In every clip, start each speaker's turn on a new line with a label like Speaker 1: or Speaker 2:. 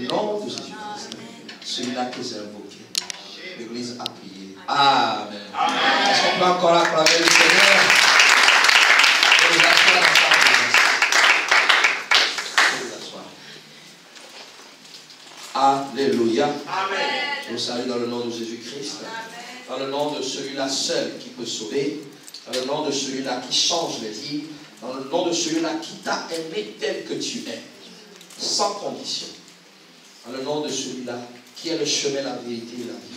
Speaker 1: nom de Jésus-Christ. Celui-là que j'ai invoqué. L'Église a prié. Amen. Est-ce qu'on peut encore acclamer le Seigneur? Et nous asseoir dans sa présence. Et nous asseoir. Alléluia. Amen. Je vous salue dans le nom de Jésus-Christ. Dans le nom de celui-là seul qui peut sauver. Dans le nom de celui-là qui change les vies. Dans le nom de celui-là qui t'a aimé tel que tu es. Sans condition. Dans le nom de celui-là qui est le chemin, la vérité et la vie.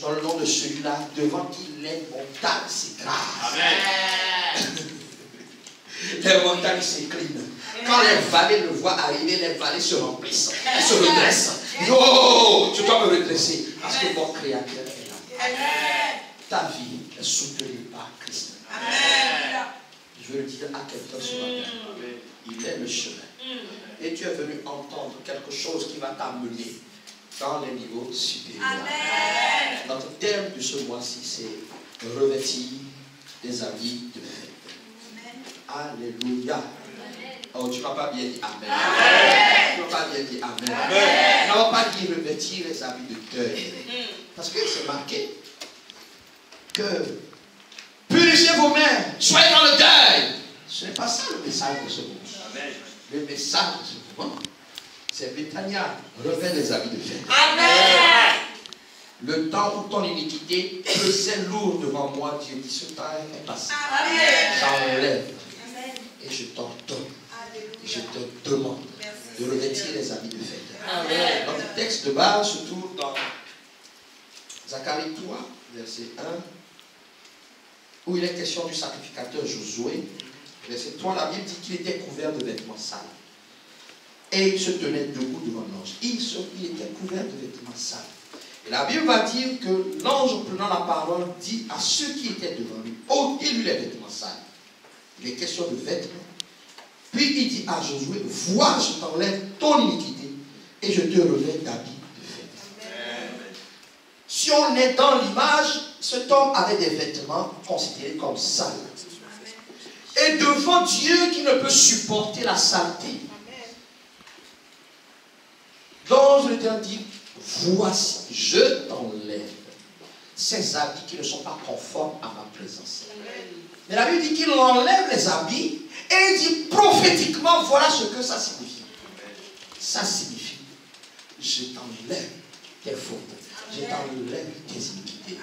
Speaker 1: Dans le nom de celui-là devant qui les montagnes s'écrasent. Les montagnes s'inclinent. Quand les vallées le voient arriver, les vallées se remplissent. Elles se redressent. Oh, tu dois me redresser. Parce que mon Créateur est là. Ta vie est soutenue par Christ. Amen. Je veux le dire à quelqu'un ce matin. Il est le chemin. Et tu es venu entendre quelque chose qui va t'amener dans les niveaux supérieurs. Amen. Notre thème de ce mois-ci, c'est revêtir des habits de fête. Alléluia. Amen. Oh, tu ne m'as pas bien dit Amen. Amen. Tu ne m'as pas bien dit Amen. Amen. Tu n'as pas dit revêtir les habits de deuil. Parce que c'est marqué que purifiez vos mains, soyez dans le deuil. Ce n'est pas ça le message de ce moment. Le message de ce moment, c'est Béthania, revêt les habits de fête. Amen. Le temps où ton iniquité pesait lourd devant moi, Dieu dit, ce temps est passé. J'enlève et je t'ordonne. Et je te demande de revêtir les habits de fête. Amen. Notre texte de base se trouve dans Zacharie 3, verset 1, où il est question du sacrificateur Josué. Verset 3, la Bible dit qu'il était couvert de vêtements sales. Et il se tenait debout devant l'ange. Il était couvert de vêtements sales. Et la Bible va dire que l'ange, prenant la parole, dit à ceux qui étaient devant lui, ôtez-lui les vêtements sales. Il est question de vêtements. Puis il dit à Josué, vois, je t'enlève ton iniquité et je te revêt d'habits de fête. Si on est dans l'image, cet homme avait des vêtements considérés comme sales. Et devant Dieu qui ne peut supporter la saleté. Donc je te dis, voici, je t'enlève ces habits qui ne sont pas conformes à ma présence. Mais la Bible dit qu'il enlève les habits et il dit prophétiquement, voilà ce que ça signifie. Ça signifie, je t'enlève tes fautes, je t'enlève tes iniquités.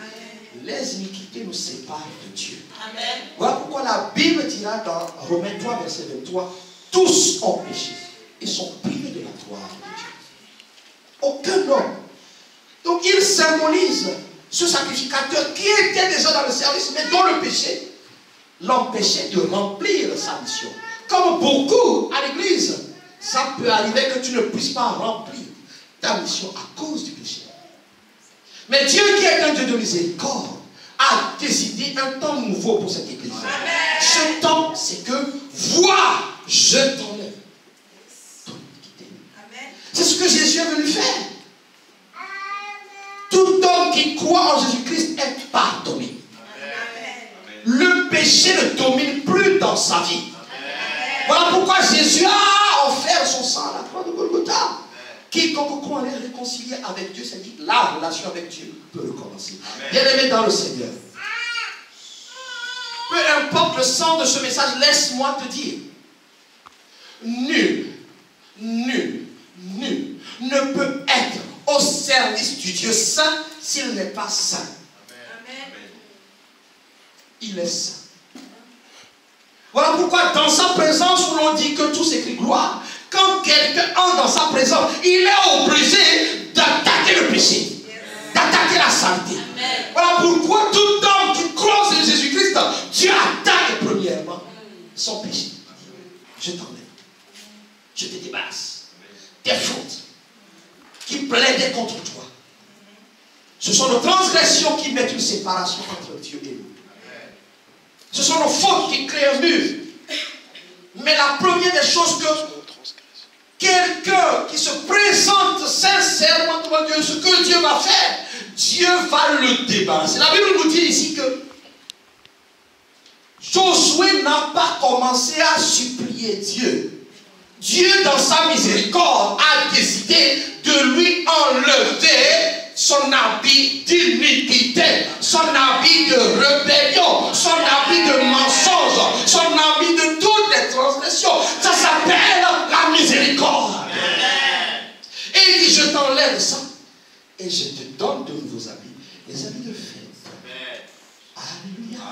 Speaker 1: Les iniquités nous séparent de Dieu. Amen. Voilà pourquoi la Bible dira dans Romains 3, verset 23, tous ont péché et sont privés de la gloire de Dieu. Aucun homme. Donc il symbolise ce sacrificateur qui était déjà dans le service, mais dont le péché l'empêchait de remplir sa mission. Comme beaucoup à l'église, ça peut arriver que tu ne puisses pas remplir ta mission à cause du péché. Mais Dieu qui est un Dieu de miséricorde a décidé un temps nouveau pour cette église. Amen. Ce temps, c'est que vois, je t'enlève ton iniquité. C'est ce que Jésus est venu faire. Tout homme qui croit en Jésus-Christ est pardonné. Amen. Le péché ne domine plus dans sa vie. Amen. Voilà pourquoi Jésus a offert son sang à la croix de Golgotha. Quiconque croit en est réconcilié avec Dieu, c'est dit la relation avec Dieu peut recommencer. Bien-aimé dans le Seigneur, peu importe le sens de ce message, laisse-moi te dire, nul ne peut être au service du Dieu saint s'il n'est pas saint. Amen. Il est saint. Voilà pourquoi dans sa présence où l'on dit que tout s'écrit gloire, quand quelqu'un entre dans sa présence, il est obligé d'attaquer le péché, d'attaquer la saleté. Amen. Voilà pourquoi tout homme qui croit en Jésus-Christ, Dieu attaque premièrement son péché. Je t'enlève, je te débarrasse des fautes qui plaidaient contre toi. Ce sont nos transgressions qui mettent une séparation entre Dieu et nous. Ce sont nos fautes qui créent un mur. Mais la première des choses que quelqu'un qui se présente sincèrement devant Dieu, ce que Dieu va faire, Dieu va le débarrasser. La Bible nous dit ici que Josué n'a pas commencé à supplier Dieu Dieu, dans sa miséricorde, a décidé de lui enlever son habit d'iniquité, son habit de rébellion, son habit de mensonge, son habit de toutes les transgressions. Ça s'appelle la miséricorde. Et il dit, je t'enlève ça et je te donne de nouveaux habits, les habits de fête. Alléluia.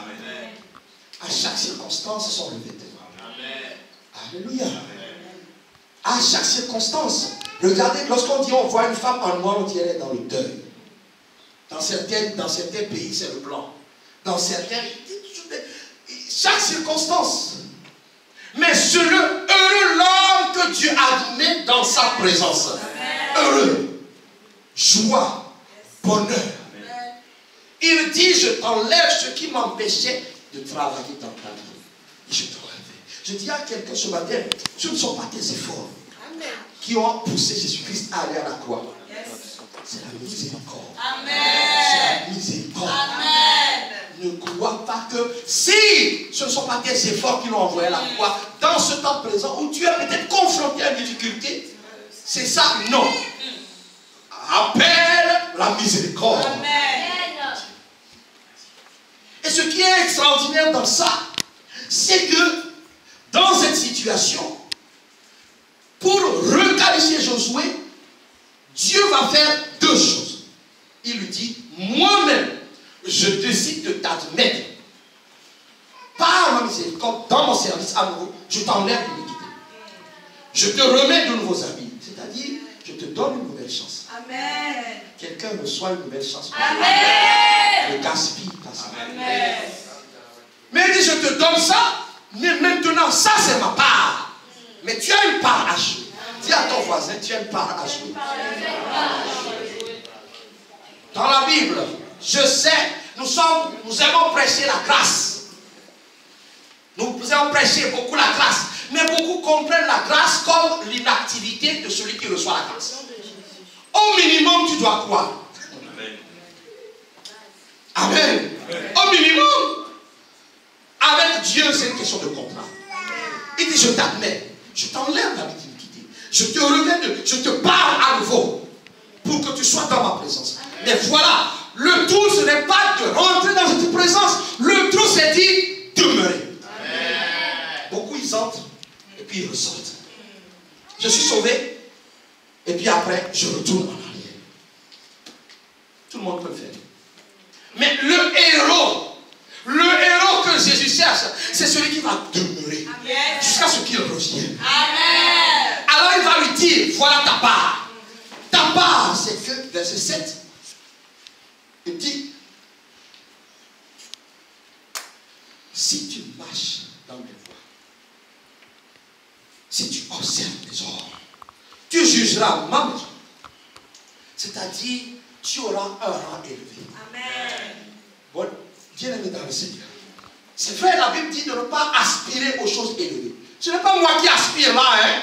Speaker 1: À chaque circonstance, son revêtement. Alléluia. À chaque circonstance. Regardez, lorsqu'on dit on voit une femme en noir, on dit elle est dans le deuil. Dans certains pays, c'est le blanc. Dans certains, chaque circonstance. Mais heureux l'homme que Dieu a donné dans sa présence. Heureux. Joie. Bonheur. Il dit, je t'enlève ce qui m'empêchait de travailler dans ta vie. Je t'enlève. Je dis à quelqu'un ce matin, ce ne sont pas tes efforts qui ont poussé Jésus-Christ à aller à la croix. C'est la miséricorde. C'est la miséricorde. Ne crois pas que si ce ne sont pas tes efforts qui l'ont envoyé à la croix, dans ce temps présent où tu es peut-être confronté à une difficulté, c'est ça, non. Appelle la miséricorde. Et ce qui est extraordinaire dans ça, c'est que dans cette situation, pour requalifier Josué, Dieu va faire deux choses. Il lui dit, moi-même, je décide de t'admettre par ma miséricorde dans mon service à nouveau, je t'enlève l'iniquité. Je te remets de nouveaux habits. C'est-à-dire, je te donne une nouvelle chance.
Speaker 2: Amen.
Speaker 1: Quelqu'un reçoit une nouvelle chance.
Speaker 2: Amen.
Speaker 1: Ne gaspille pas ça. Amen. Mais il dit, je te donne ça, mais maintenant, ça c'est ma part. Mais tu as une part à jouer. Dis à ton voisin, tu as une part à jouer. Dans la Bible, je sais, nous aimons prêcher la grâce. Nous aimons prêcher beaucoup la grâce. Mais beaucoup comprennent la grâce comme l'inactivité de celui qui reçoit la grâce. Au minimum, tu dois croire. Amen. Au minimum. Avec Dieu, c'est une question de contrat. Il dit, je t'admets. Je t'enlève la d'iniquité. Je te remets, je te parle à nouveau. Pour que tu sois dans ma présence. Mais voilà, le tout, ce n'est pas de rentrer dans cette présence. Le tout, c'est d'y demeurer. Beaucoup, ils entrent. Et puis ils ressortent. Je suis sauvé. Et puis après, je retourne en arrière. Tout le monde peut le faire. Mais le héros que Jésus cherche, c'est celui qui va demeurer jusqu'à ce qu'il revienne. Amen. Alors il va lui dire, voilà ta part. Ta part, c'est que, verset 7, il dit, si tu marches dans mes voies, si tu observes mes ordres, tu jugeras ma maison. C'est-à-dire, tu auras un rang élevé. Amen. Bon, bien-aimé dans le Seigneur. C'est vrai, la Bible dit de ne pas aspirer aux choses élevées. Ce n'est pas moi qui aspire là, hein.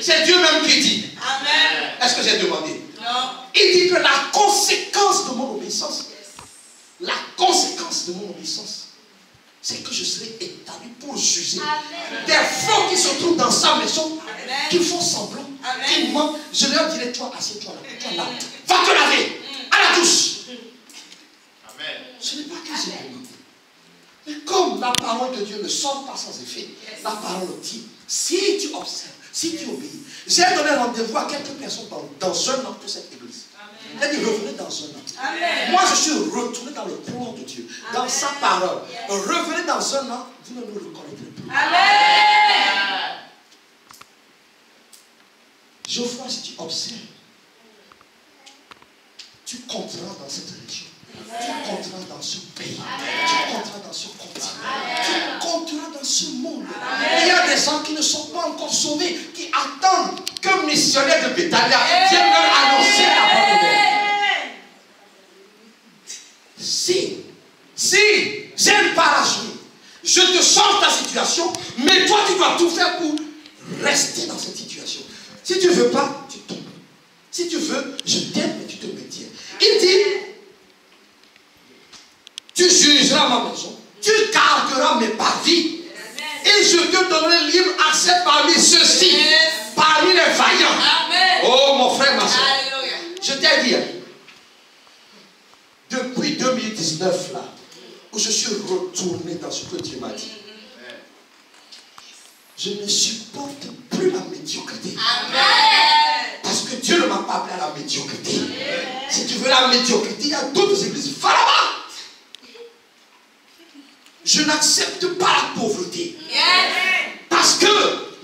Speaker 1: C'est Dieu même qui dit. Amen. Est-ce que j'ai demandé? Non. Il dit que la conséquence de mon obéissance, c'est que je serai établi pour juger. Amen. Des faux qui se trouvent dans sa maison, amen, qui font semblant, qui mentent. Je leur dirai, toi, assieds-toi là, va te laver à la douche. Amen. Ce n'est pas que j'ai demandé. Mais comme la parole de Dieu ne sort pas sans effet, la parole dit, si tu observes, si tu obéis. J'ai donné rendez-vous à quelques personnes dans un an pour cette église. Il a dit, revenez dans un an. Amen. Moi, je suis retourné dans le plan de Dieu, dans Amen, sa parole. Revenez dans un an, vous ne nous reconnaîtrez plus. Amen. Geoffroy, si tu observes, tu compteras dans cette région. Tu compteras dans ce pays. Amen. Tu compteras dans ce continent. Amen. Tu compteras dans ce monde. Amen. Il y a des gens qui ne sont pas encore sauvés, qui attendent qu'un missionnaire de Béthania vienne leur annoncer la bonne nouvelle. Si j'ai une part à jouer, je te change ta situation, mais toi tu dois tout faire pour rester dans cette situation. Si tu ne veux pas, tu tombes. Si tu veux, je t'aime, mais tu te maintiens. Il dit, tu jugeras ma maison, tu garderas mes parvis, et je te donnerai libre accès parmi ceux-ci. 19 là, où je suis retourné dans ce que Dieu m'a dit. Je ne supporte plus la médiocrité.
Speaker 2: Amen.
Speaker 1: Parce que Dieu ne m'a pas appelé à la médiocrité. Si tu veux la médiocrité, il y a d'autres églises. Va là-bas. Je n'accepte pas la pauvreté. Parce que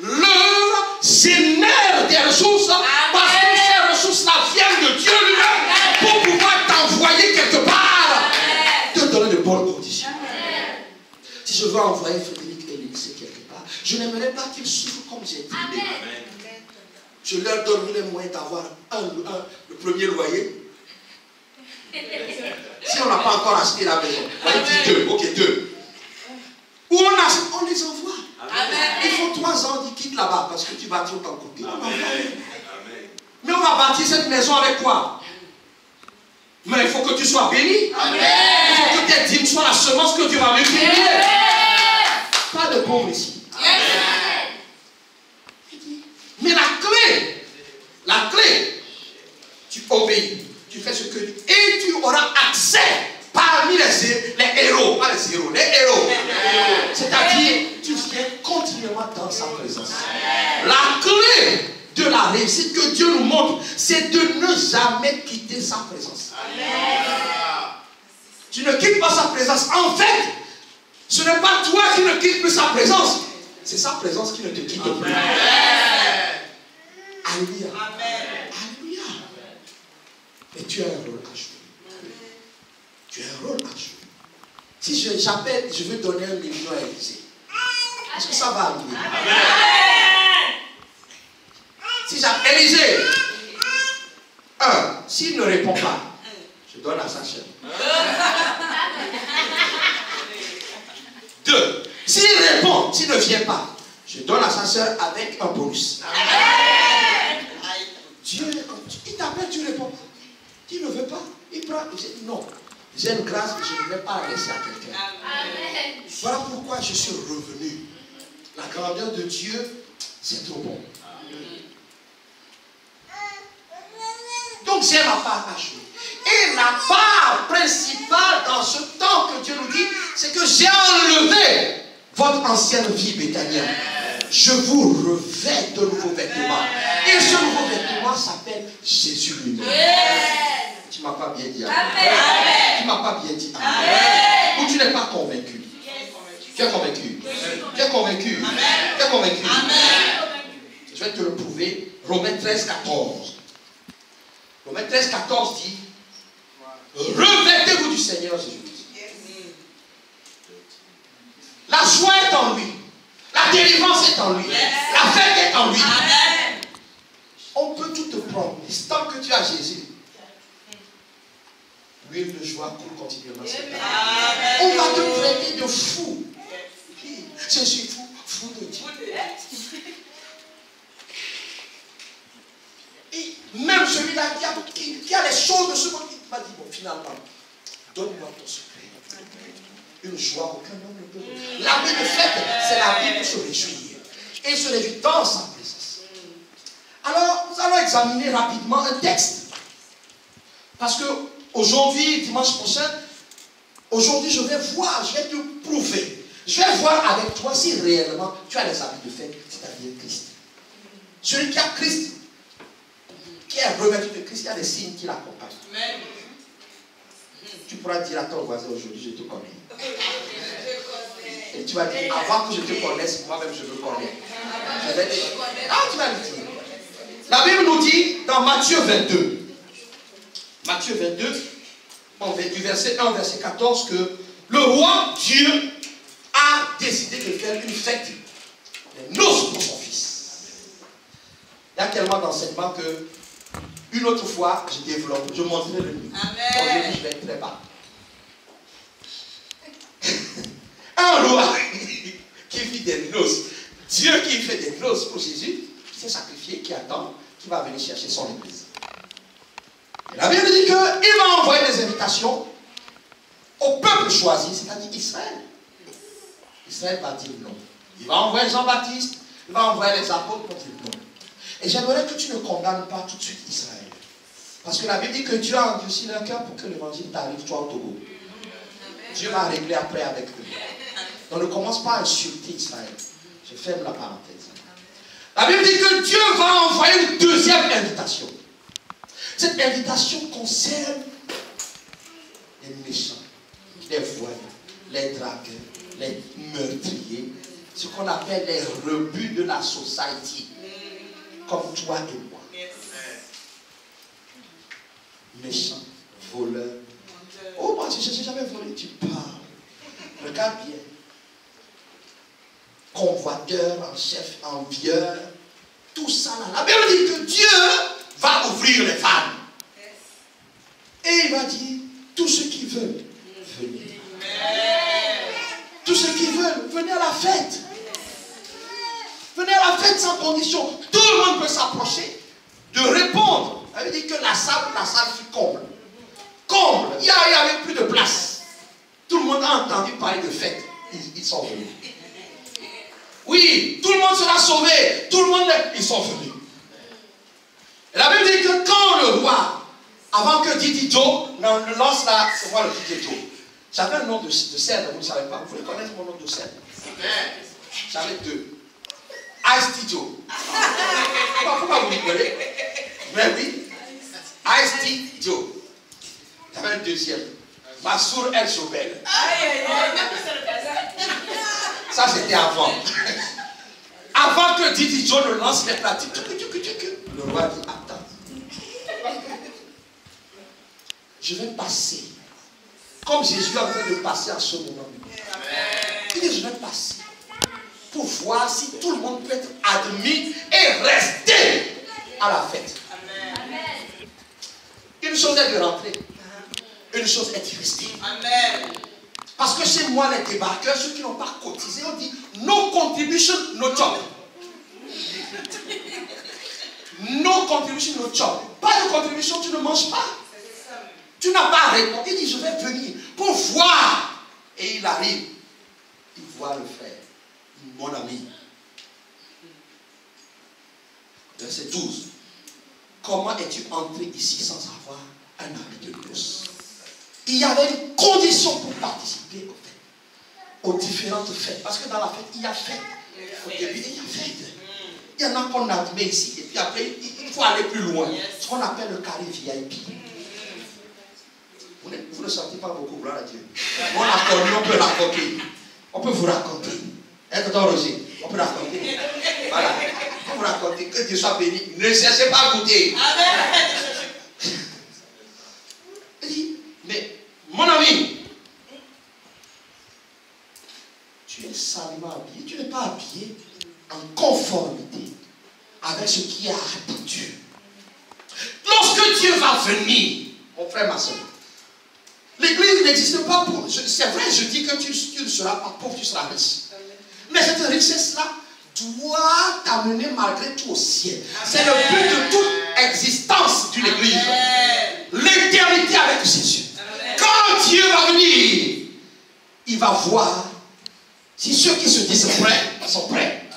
Speaker 1: l'œuvre génère des ressources. Parce que ces ressources-là viennent de Dieu lui-même pour pouvoir t'envoyer quelque part. Te donner de bonnes conditions. Si je veux envoyer Frédéric et Lindsay quelque part, je n'aimerais pas qu'ils souffrent comme j'ai dit. Je leur donnerai les moyens d'avoir le premier loyer. Si on n'a pas encore acheté la maison, on dit 2, ok 2. Ou on les envoie. Amen. Il faut 3 ans qu'ils quittent là-bas parce que tu vas tout en coûter. Mais on va bâtir cette maison avec quoi? Mais il faut que tu sois béni. Amen. Il faut que tes dîmes soient la semence que Dieu va multiplier. Pas de pauvres ici. Mais la clé, tu obéis, tu fais ce que tu... Et tu auras accès parmi les héros, pas les héros, les héros. C'est-à-dire, tu viens continuellement dans sa présence. La clé de la réussite que Dieu nous montre, c'est de ne jamais quitter sa présence. Tu ne quittes pas sa présence. En fait, ce n'est pas toi qui ne quittes plus sa présence. C'est sa présence qui ne te quitte plus. Alléluia. Alléluia. Et tu as un rôle à jouer. Tu as un rôle à jouer. Si j'appelle, je veux donner 1 million à Élysée. Est-ce que ça va arriver? Si j'appelle Élysée, s'il ne répond pas, je donne à sa chaîne. 2, s'il répond, s'il ne vient pas, je donne à sa soeur avec un bonus. Dieu, il t'appelle, tu réponds pas. Tu ne veux pas, il prend, il dit non. J'ai une grâce que je ne vais pas laisser à quelqu'un. Voilà pourquoi je suis revenu. La grandeur de Dieu, c'est trop bon. Donc j'ai ma part à jouer. Et la part principale dans ce temps que Dieu nous dit, c'est que j'ai enlevé votre ancienne vie béthanienne. Je vous revêt de nouveaux vêtements. Et ce nouveau vêtement s'appelle Jésus lui-même. Tu ne m'as pas bien dit. Tu ne m'as pas bien dit. Ou tu n'es pas convaincu. Tu es convaincu. Tu es convaincu. Tu es convaincu. Je vais te le prouver. Romains 13, 14. Romains 13, 14 dit: revêtez-vous du Seigneur Jésus-Christ. La joie est en lui. La délivrance est en lui. La fête est en lui. On peut tout te prendre. Tant que tu as Jésus, l'huile de joie coule continuellement. On va te traiter de fou. Je suis fou, fou de Dieu. Et même celui-là qui a les choses de ce monde, il m'a dit, bon, finalement, donne-moi ton secret. Une joie aucun homme ne peut. La vie de fête, c'est la vie pour se réjouir. Et se réjouir dans sa présence. Alors, nous allons examiner rapidement un texte. Parce que aujourd'hui, dimanche prochain, aujourd'hui, je vais te prouver. Je vais voir avec toi si réellement tu as les habits de fête, c'est-à-dire Christ. Celui qui a Christ, qui est revêtu de Christ, il y a des signes qui l'accompagnent. Tu pourras dire à ton voisin aujourd'hui, je te connais. Et tu vas dire, avant que je te connaisse, moi-même je me connais. Je vais dire, tu vas le dire. La Bible nous dit dans Matthieu 22, Matthieu 22, du verset 1 au verset 14, que le roi Dieu a décidé de faire une fête, des noces pour son fils. Il y a tellement d'enseignements que une autre fois, je développe, je montrerai le livre. Aujourd'hui, je vais être très bas. Un roi qui fit des noces, Dieu qui fait des noces pour Jésus, qui s'est sacrifié, qui attend, qui va venir chercher son église. Et la Bible dit qu'il va envoyer des invitations au peuple choisi, c'est-à-dire Israël. Israël va dire non. Il va envoyer Jean-Baptiste, il va envoyer les apôtres pour dire non. Et j'aimerais que tu ne condamnes pas tout de suite Israël. Parce que la Bible dit que Dieu a endurci leur cœur pour que l'évangile t'arrive, toi au Togo. Dieu va régler après avec eux. Donc ne commence pas à insulter Israël. Je ferme la parenthèse. La Bible dit que Dieu va envoyer une deuxième invitation. Cette invitation concerne les méchants, les voyous, les dragueurs, les meurtriers, ce qu'on appelle les rebuts de la société, comme toi et moi. Méchants, voleurs. Oh, moi, je n'ai jamais volé, tu parles. Regarde bien. Convoiteur en chef, envieur, tout ça là. La Bible dit que Dieu va ouvrir les femmes. Et il va dire, tous ceux qui veulent, venez. Tous ceux qui veulent, venez à la fête. Venez à la fête sans condition. Tout le monde peut s'approcher, de répondre. Ça veut dire que la salle fut comble. Comble. Il n'y avait plus de place. Tout le monde a entendu parler de fête. Ils sont venus. Oui, tout le monde sera sauvé. Tout le monde, ils sont venus. Et la Bible dit que quand le roi, avant que Didi Joe, le lance là, c'est moi le Didi Joe. J'avais un nom de scène, vous ne savez pas. Vous voulez connaître mon nom de scène? J'avais deux. Ice-T Joe. Pourquoi vous rigolez? Mais oui. Ice-T Joe. J'avais un deuxième. Massour El Chobel. Ça c'était avant. Avant que Didi Joe ne lance les pratiques, le roi dit attends. Je vais passer. Comme Jésus est en train de passer en ce moment. Il dit je vais passer. Pour voir si tout le monde peut être admis et rester à la fête. Une chose est de rentrer. Une chose est de rester.
Speaker 2: Amen.
Speaker 1: Parce que chez moi, les débarqueurs, ceux qui n'ont pas cotisé, on dit no contribution, no job. No contribution, no job. Pas de contribution, tu ne manges pas. Tu n'as pas répondu. Il dit je vais venir pour voir. Et il arrive. Il voit le frère. Mon ami. Verset 12. Comment es-tu entré ici sans avoir un habit de noces? Il y avait une condition pour participer aux fêtes, aux différentes fêtes. Parce que dans la fête, il y a fête. Au début, il y a fête. Il y en a qu'on admet ici. Et puis après, il faut aller plus loin. Ce qu'on appelle le carré VIP. Vous ne sortez pas beaucoup, gloire à Dieu. On peut raconter. On peut vous raconter. Tonton Roger, on peut raconter. Voilà. On peut vous raconter. Que Dieu soit béni. Ne cherchez pas à goûter. Amen. Il dit, mais mon ami, tu es salement habillé. Tu n'es pas habillé en conformité avec ce qui est attendu. Lorsque Dieu va venir, mon frère, ma soeur, l'église n'existe pas pour. C'est vrai, je dis que tu ne seras pas pauvre, tu seras riche. Mais cette richesse-là doit t'amener malgré tout au ciel. C'est le but de toute existence d'une église. L'éternité avec Jésus. Quand Dieu va venir, il va voir si ceux qui se disent prêts sont prêts.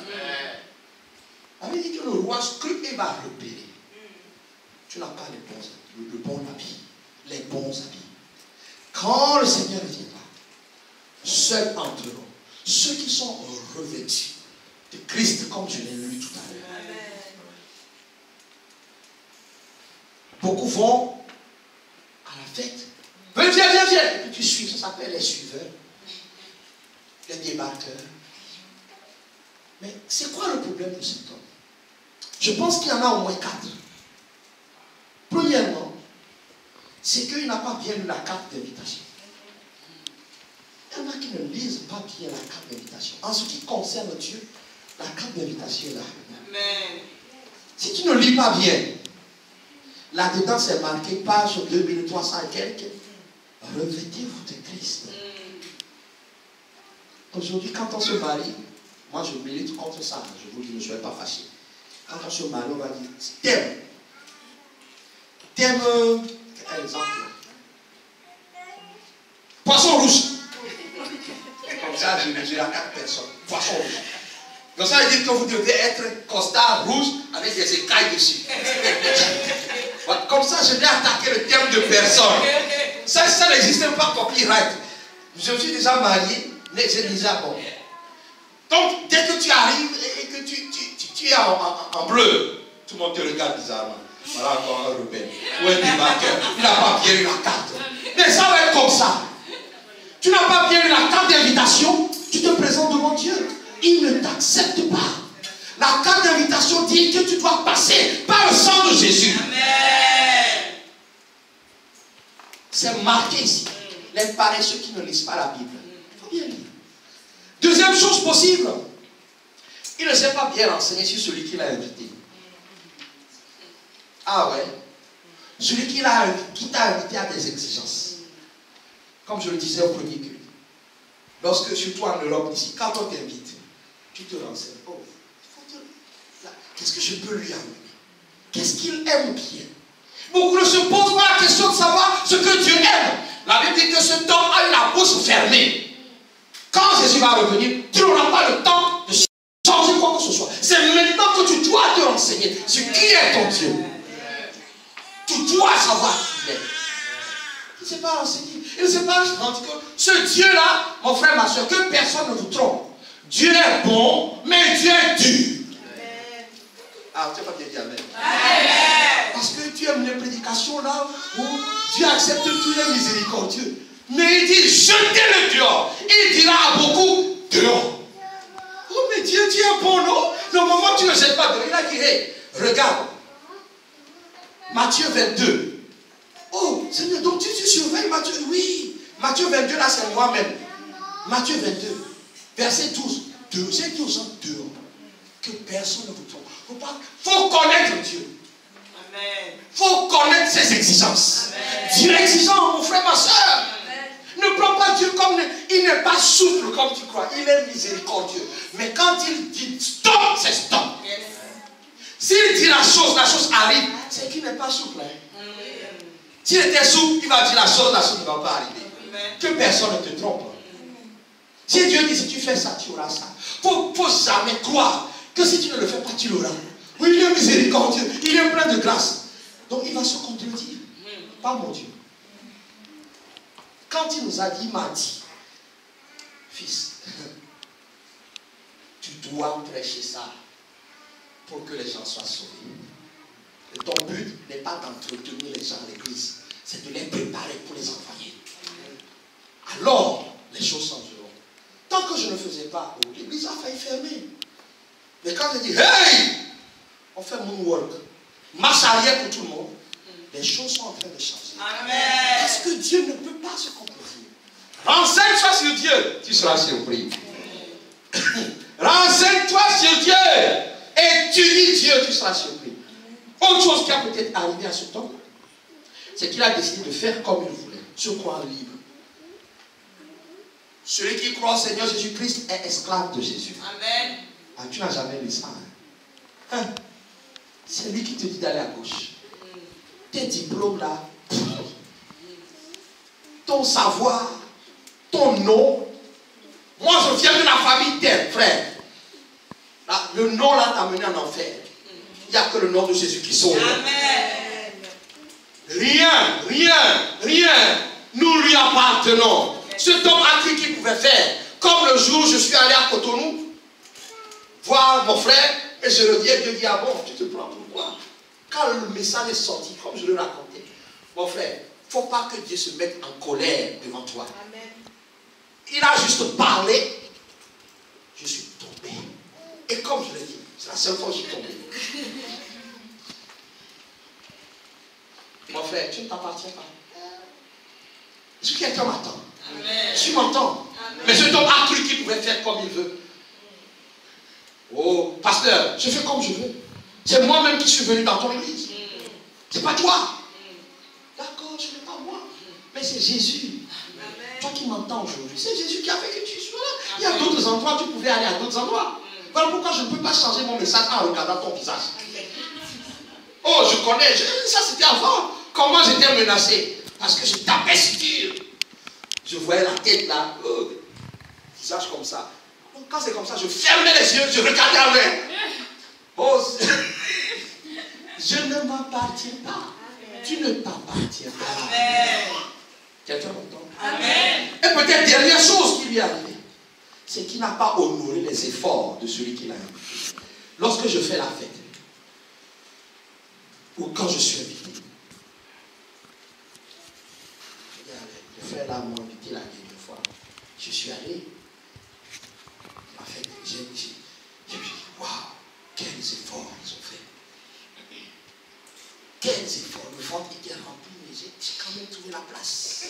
Speaker 1: Il avait dit que le roi scrute et va repérer. Tu n'as pas le bon habit, les bons habits. Quand le Seigneur viendra, seuls entre nous, ceux qui sont revêtus de Christ, comme je l'ai lu tout à l'heure. Beaucoup vont à la fête. Viens. Et puis tu suis, ça s'appelle les suiveurs, les débarqueurs. Mais c'est quoi le problème de cet homme? Je pense qu'il y en a au moins 4. Premièrement, c'est qu'il n'a pas bien lu la carte d'invitation. Il y en a qui ne lisent pas bien la carte d'invitation. En ce qui concerne Dieu, la carte d'invitation est là. Amen. Si tu ne lis pas bien, là-dedans c'est marqué page 2300 et quelques. Revêtez-vous de Christ. Aujourd'hui, quand on se marie, moi je milite contre ça. Je vous dis, je ne serai pas fâché. Quand on se marie, on va dire thème. Thème, quel exemple? Poisson rouge. Comme ça, je mesure à 4 personnes. Poisson rouge. Donc ça veut dire que vous devez être costard rouge avec des écailles dessus. Comme ça, je vais attaquer le thème de personne. Ça n'existe pas copyright. Je suis déjà marié, mais j'ai déjà bon. Donc, dès que tu arrives et que tu es en bleu, tout le monde te regarde bizarrement. Voilà encore un rebelle. Ou un débarqueur. Il n'a pas bien eu la carte. Mais ça va être comme ça. Tu n'as pas bien eu la carte d'invitation, tu te présentes devant Dieu. Il ne t'accepte pas. La carte d'invitation dit que tu dois passer par le sang de Jésus. Amen. C'est marqué ici. Les paresseux qui ne lisent pas la Bible. Il faut bien lire. Deuxième chose possible. Il ne s'est pas bien renseigné sur celui qui l'a invité. Ah ouais. Celui qui t'a invité a des exigences. Comme je le disais au premier culte. Lorsque, surtout en Europe, ici, quand on t'invite, tu te renseignes. Oh, qu'est-ce que je peux lui amener? Qu'est-ce qu'il aime bien? Beaucoup ne se posent pas la question de savoir ce que Dieu aime. La Bible dit que cet homme a eu la bouche fermée. Quand Jésus va revenir, tu n'auras pas le temps de changer quoi que ce soit. C'est maintenant que tu dois te renseigner sur qui est ton Dieu. Tu dois savoir qui il est. Il ne s'est pas renseigné. Il ne s'est pas rendu compte. Ce Dieu-là, mon frère, ma soeur, que personne ne vous trompe. Dieu est bon, mais Dieu est dur. Ah, tu n'as pas bien dit amen. Parce que tu aimes les prédications là où Dieu accepte tous les miséricordieux. Mais il dit, jetez-le dehors. Il dira à beaucoup, dehors. Oh, mais Dieu, tu es bon, non? Normalement, tu ne le jettes pas dehors. Il a dit, hey, regarde. Matthieu 22. Oh, Seigneur, donc tu surveilles Matthieu? Oui. Matthieu 22, là, c'est moi-même. Matthieu 22, verset 12. J'ai dit aux gens dehors. Que personne ne vous trompe. Il faut connaître Dieu. Il faut connaître ses exigences. Amen. Dieu est exigeant, mon frère, ma soeur. Ne prends pas Dieu comme il n'est pas souple comme tu crois. Il est miséricordieux. Mais quand il dit stop, c'est stop. Yes. S'il dit la chose arrive, c'est qu'il n'est pas souple. Hein. S'il était souple, il va dire la chose ne va pas arriver. Amen. Que personne ne te trompe. Si Dieu dit si tu fais ça, tu auras ça. Il ne faut jamais croire que si tu ne le fais pas, tu l'auras. Oui, il est miséricordieux, il est plein de grâce. Donc il va se contredire. Pas mon Dieu. Quand il nous a dit, il m'a dit, fils, tu dois prêcher ça pour que les gens soient sauvés. Et ton but n'est pas d'entretenir les gens à l'église, c'est de les préparer pour les envoyer. Alors, les choses changeront. Tant que je ne faisais pas, l'église a failli fermer. Mais quand je dis, hey, on fait moonwalk, marche arrière pour tout le monde, les choses sont en train de changer. Amen. Parce que Dieu ne peut pas se contredire. Renseigne-toi sur Dieu, tu seras surpris. Renseigne-toi sur Dieu, étudie Dieu, tu seras surpris. Autre chose qui a peut-être arrivé à cet homme, c'est qu'il a décidé de faire comme il voulait, se croire libre. Celui qui croit au Seigneur Jésus-Christ est esclave de Jésus. Amen. Ah, tu n'as jamais lu ça. Hein? C'est lui qui te dit d'aller à gauche. Tes diplômes là, ton savoir, ton nom. Moi je viens de la famille tel, frère. Là, le nom là t'a mené en enfer. Il n'y a que le nom de Jésus qui sauve. Amen. Rien. Nous lui appartenons. Cet homme a cru qu'il pouvait faire. Comme le jour où je suis allé à Cotonou, voir mon frère, et je le dis, et Dieu dit, ah bon, tu te prends pourquoi? Quand le message est sorti, comme je le racontais, mon frère, il ne faut pas que Dieu se mette en colère devant toi. Amen. Il a juste parlé, je suis tombé. Et comme je l'ai dit, c'est la seule fois que je suis tombé. Mon frère, tu ne t'appartiens pas. Est-ce que quelqu'un m'attend? Tu m'entends? Mais cet homme a cru qu'il pouvait faire comme il veut. Oh, pasteur, je fais comme je veux. C'est moi-même qui suis venu dans ton église. C'est pas toi. D'accord, ce n'est pas moi. Mais c'est Jésus. Toi qui m'entends aujourd'hui, c'est Jésus qui a fait que tu sois là. Il y a d'autres endroits, tu pouvais aller à d'autres endroits. Voilà pourquoi je ne peux pas changer mon message en regardant ton visage. Oh, je connais. Ça, c'était avant. Comment j'étais menacé? Parce que je tapais sur Dieu. Je voyais la tête là. Oh, visage comme ça. Donc, quand c'est comme ça, je fermais les yeux, je regardais en l'air. Oh, je ne m'appartiens pas. Tu ne t'appartiens pas. Quelqu'un m'entend?
Speaker 2: Amen.
Speaker 1: Et peut-être dernière chose qui lui est arrivée, c'est qu'il n'a pas honoré les efforts de celui qui l'a invité. Lorsque je fais la fête, ou quand je suis invité, le frère là m'a invité la dernière fois. Je suis allé, la fête, j'ai dit, waouh, quels efforts ils ont fait. Quels efforts, le ventre était rempli, mais j'ai quand même trouvé la place.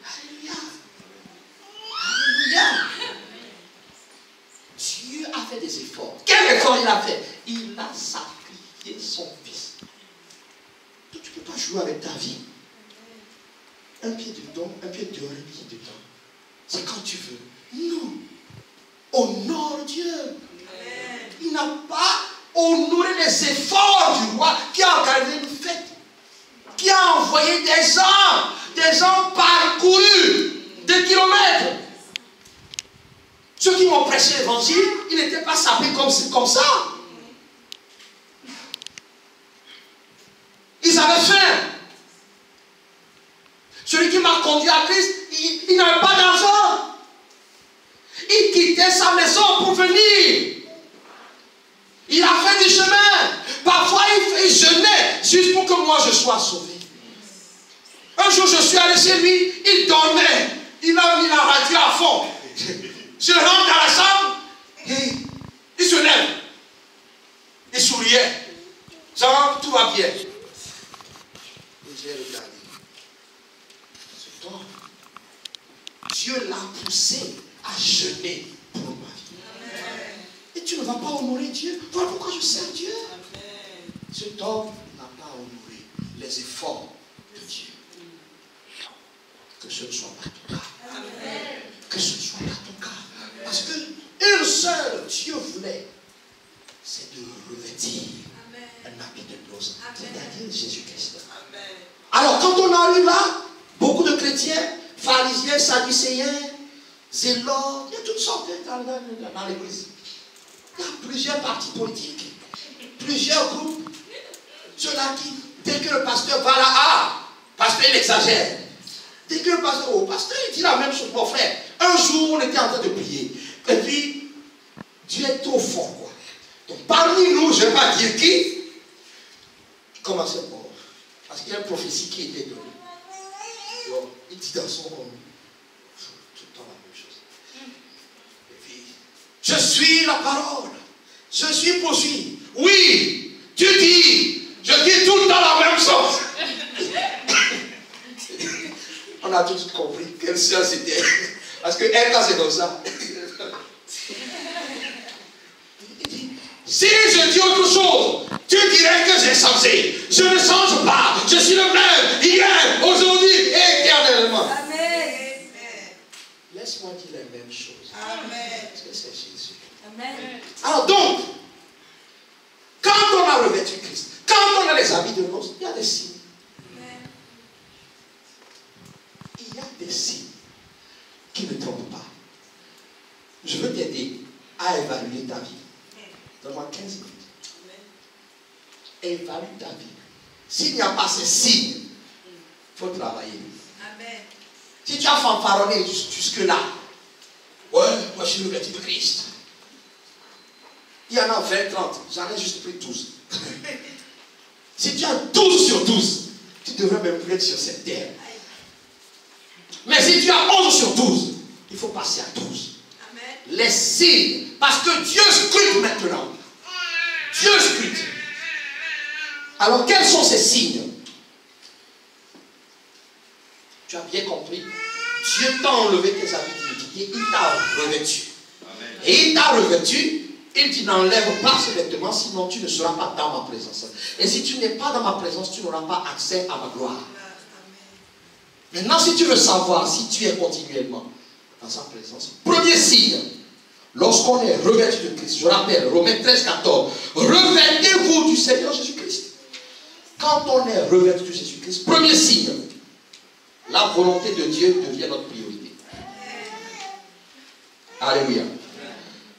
Speaker 1: Alléluia. Alléluia. Dieu a fait des efforts. Quel effort il a fait? Il a sacrifié son fils. Donc tu ne peux pas jouer avec ta vie. Un pied dedans, un pied dehors, un pied dedans. C'est quand tu veux. Non. Honore Dieu. Il n'a pas honoré les efforts du roi qui a organisé une fête, qui a envoyé des gens parcourus des kilomètres. Ceux qui m'ont prêché l'évangile, ils n'étaient pas sapés comme ça. Ils avaient faim. Celui qui m'a conduit à Christ, il n'avait pas d'argent. Il quittait sa maison pour venir. Il a fait du chemin. Parfois, il jeûnait juste pour que moi je sois sauvé. Un jour, je suis allé chez lui, il dormait. Il a mis la radio à fond. Je rentre dans la chambre, il se lève. Il souriait. Genre, tout va bien. Et j'ai regardé. C'est toi. Dieu l'a poussé à jeûner pour ma vie. Et tu ne vas pas honorer Dieu. Voilà pourquoi je sers Dieu. Cet homme n'a pas honoré les efforts de Dieu. Que ce ne soit pas ton cas. Que ce ne soit pas ton cas. Parce que une seule Dieu voulait, c'est de revêtir un habit de noces, c'est-à-dire Jésus-Christ. Alors quand on arrive là, beaucoup de chrétiens, pharisiens, sadducéens, zélotes, il y a toutes sortes dans l'église. Il y a plusieurs partis politiques, plusieurs groupes. Ceux-là qui, dès que le pasteur va là, pasteur il exagère. Dès que le pasteur il dit la même chose, mon frère. Un jour on était en train de prier. Et puis, Dieu est trop fort, quoi. Donc parmi nous, je ne vais pas dire qui, il commençait à mort. Parce qu'il y a une prophétie qui était donnée. Donc, il dit dans son monde, tout le temps la même chose. Et puis, je suis la parole. Je suis poursuivi. Oui, tu dis, je dis tout le temps la même chose. On a tous compris quelle science c'était. Parce que elle, quand c'est comme ça, il dit, si je dis autre chose, tu dirais que j'ai changé. Je ne change pas. Je suis le même, hier, aujourd'hui et éternellement. Amen. Laisse-moi dire les mêmes choses. Amen. Parce que c'est Jésus. Amen. Alors donc, quand on a revêtu Christ, quand on a les habits de noces, il y a des signes. Il y a des signes qui ne trompent pas. Je veux t'aider à évaluer ta vie. Donne-moi 15 minutes. Évalue ta vie. S'il n'y a pas ces signes, il faut travailler. Amen. Si tu as fanfaronné jusque-là, ouais, moi je suis le revêtu de Christ. Il y en a 20, 30, j'en ai juste pris 12. Si tu as 12 sur 12, tu devrais même plus être sur cette terre. Mais si tu as 11 sur 12, il faut passer à 12. Amen. Les signes, parce que Dieu scrute maintenant. Dieu scrute. Alors quels sont ces signes? Tu as bien compris. Dieu t'a enlevé tes habits d'iniquité, il t'a revêtu. Amen. Et il t'a revêtu. Il dit n'enlève pas ce vêtement, sinon tu ne seras pas dans ma présence. Et si tu n'es pas dans ma présence, tu n'auras pas accès à ma gloire. Maintenant, si tu veux savoir si tu es continuellement dans sa présence, premier signe, lorsqu'on est revêtu de Christ, je rappelle, Romains 13, 14, revêtez-vous du Seigneur Jésus-Christ. Quand on est revêtu de Jésus-Christ, premier signe, la volonté de Dieu devient notre priorité. Alléluia.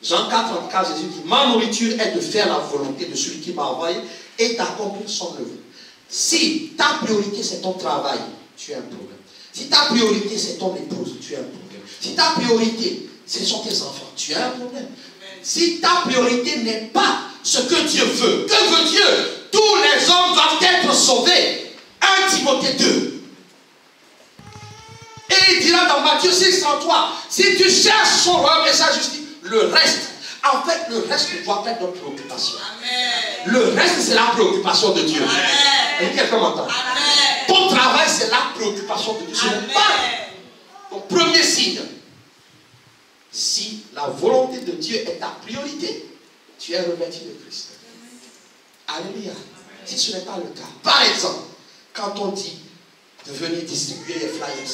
Speaker 1: Jean 4, 34, Jésus dit, ma nourriture est de faire la volonté de celui qui m'a envoyé et d'accomplir son œuvre. Si ta priorité c'est ton travail, tu as un problème. Si ta priorité c'est ton épouse, tu as un problème. Si ta priorité ce sont tes enfants, tu as un problème. Si ta priorité n'est pas ce que Dieu veut, que veut Dieu? Tous les hommes doivent être sauvés. 1 Timothée 2. Et il dira dans Matthieu 6:33, si tu cherches son royaume et sa justice, le reste, en fait, le reste doit être notre préoccupation. Amen. Le reste, c'est la préoccupation de Dieu. Et quelqu'un m'entend? Ton travail, c'est la préoccupation de Dieu. Ce n'est pas ton premier signe. Si la volonté de Dieu est ta priorité, tu es revêtu de Christ. Alléluia. Si ce n'est pas le cas, par exemple, quand on dit de venir distribuer les flyers,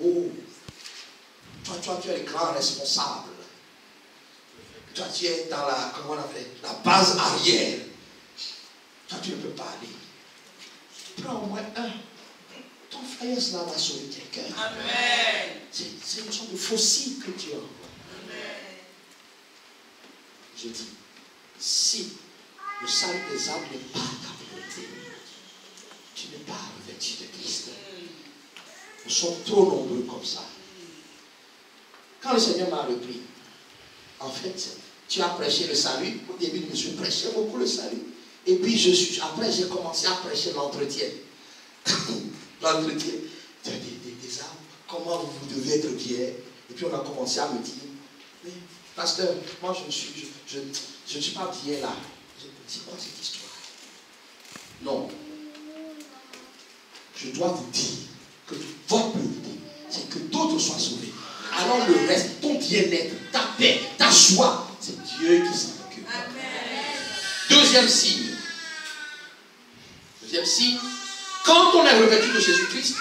Speaker 1: oh, toi, tu es le grand responsable. Toi, tu es dans la, comment on appelle, la base arrière. Toi, tu ne peux pas aller. Prends au moins un. Ton flyer, là, va sauver quelqu'un. Amen. C'est une sorte de fossile que tu as. Amen. Je dis, si le salut des âmes n'est pas ta priorité, tu n'es pas revêtu de Christ. Nous sommes trop nombreux comme ça. Quand le Seigneur m'a repris, en fait, tu as prêché le salut. Au début, je prêchais beaucoup le salut. Et puis, après, j'ai commencé à prêcher l'entretien. L'entretien des âmes. Comment vous devez être bien. Et puis, on a commencé à me dire, mais, pasteur, moi, je ne suis pas bien là. C'est quoi cette histoire? Non. Je dois vous dire que votre priorité, c'est que d'autres soient sauvés. Alors le reste, ton bien-être, ta paix, ta joie, c'est Dieu qui s'en occupe. Deuxième signe. Deuxième signe, quand on est revêtu de Jésus-Christ,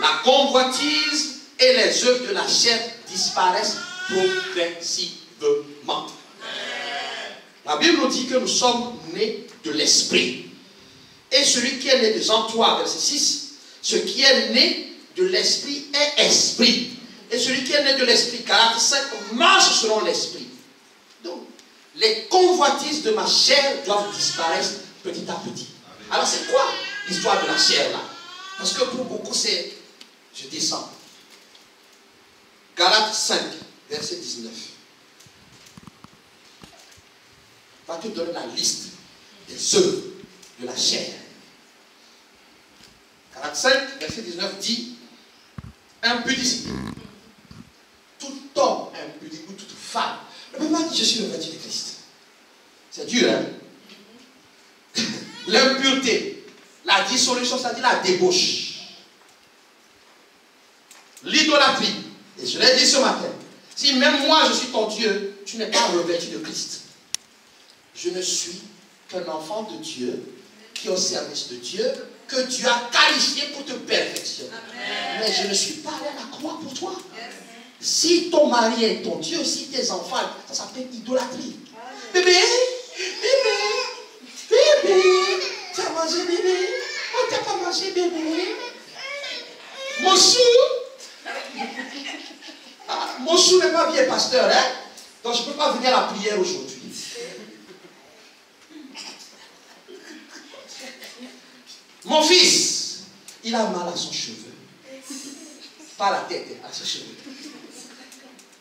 Speaker 1: la convoitise et les œuvres de la chair disparaissent progressivement. La Bible nous dit que nous sommes nés de l'esprit. Et celui qui est né de Jean 3, verset 6, ce qui est né de l'esprit est esprit. Et celui qui est né de l'esprit, Galates 5, marche selon l'esprit. Donc, les convoitises de ma chair doivent disparaître petit à petit. Alors, c'est quoi l'histoire de la chair là? Parce que pour beaucoup, c'est... Je descends. Galates 5, verset 19. Va te donner la liste des œuvres de la chair. Galates 5, verset 19 dit impudicité. Tout homme impudique ou toute femme ne peut pas dire je suis revêtu de Christ. C'est dur, hein? L'impureté, la dissolution, c'est-à-dire la débauche. L'idolâtrie. Et je l'ai dit ce matin. Si même moi je suis ton Dieu, tu n'es pas revêtu de Christ. Je ne suis qu'un enfant de Dieu qui est au service de Dieu, que Dieu a qualifié pour te perfectionner. Amen. Mais je ne suis pas allé à la croix pour toi. Yes. Si ton mari est ton Dieu, si tes enfants, ça s'appelle idolâtrie. Bébé, tu as mangé bébé? Oh, tu n'as pas mangé bébé? Mon chou? Ah, mon chou n'est pas bien pasteur, hein? Donc je ne peux pas venir à la prière aujourd'hui. Mon fils, il a mal à son cheveu. Pas à la tête, à ses cheveux.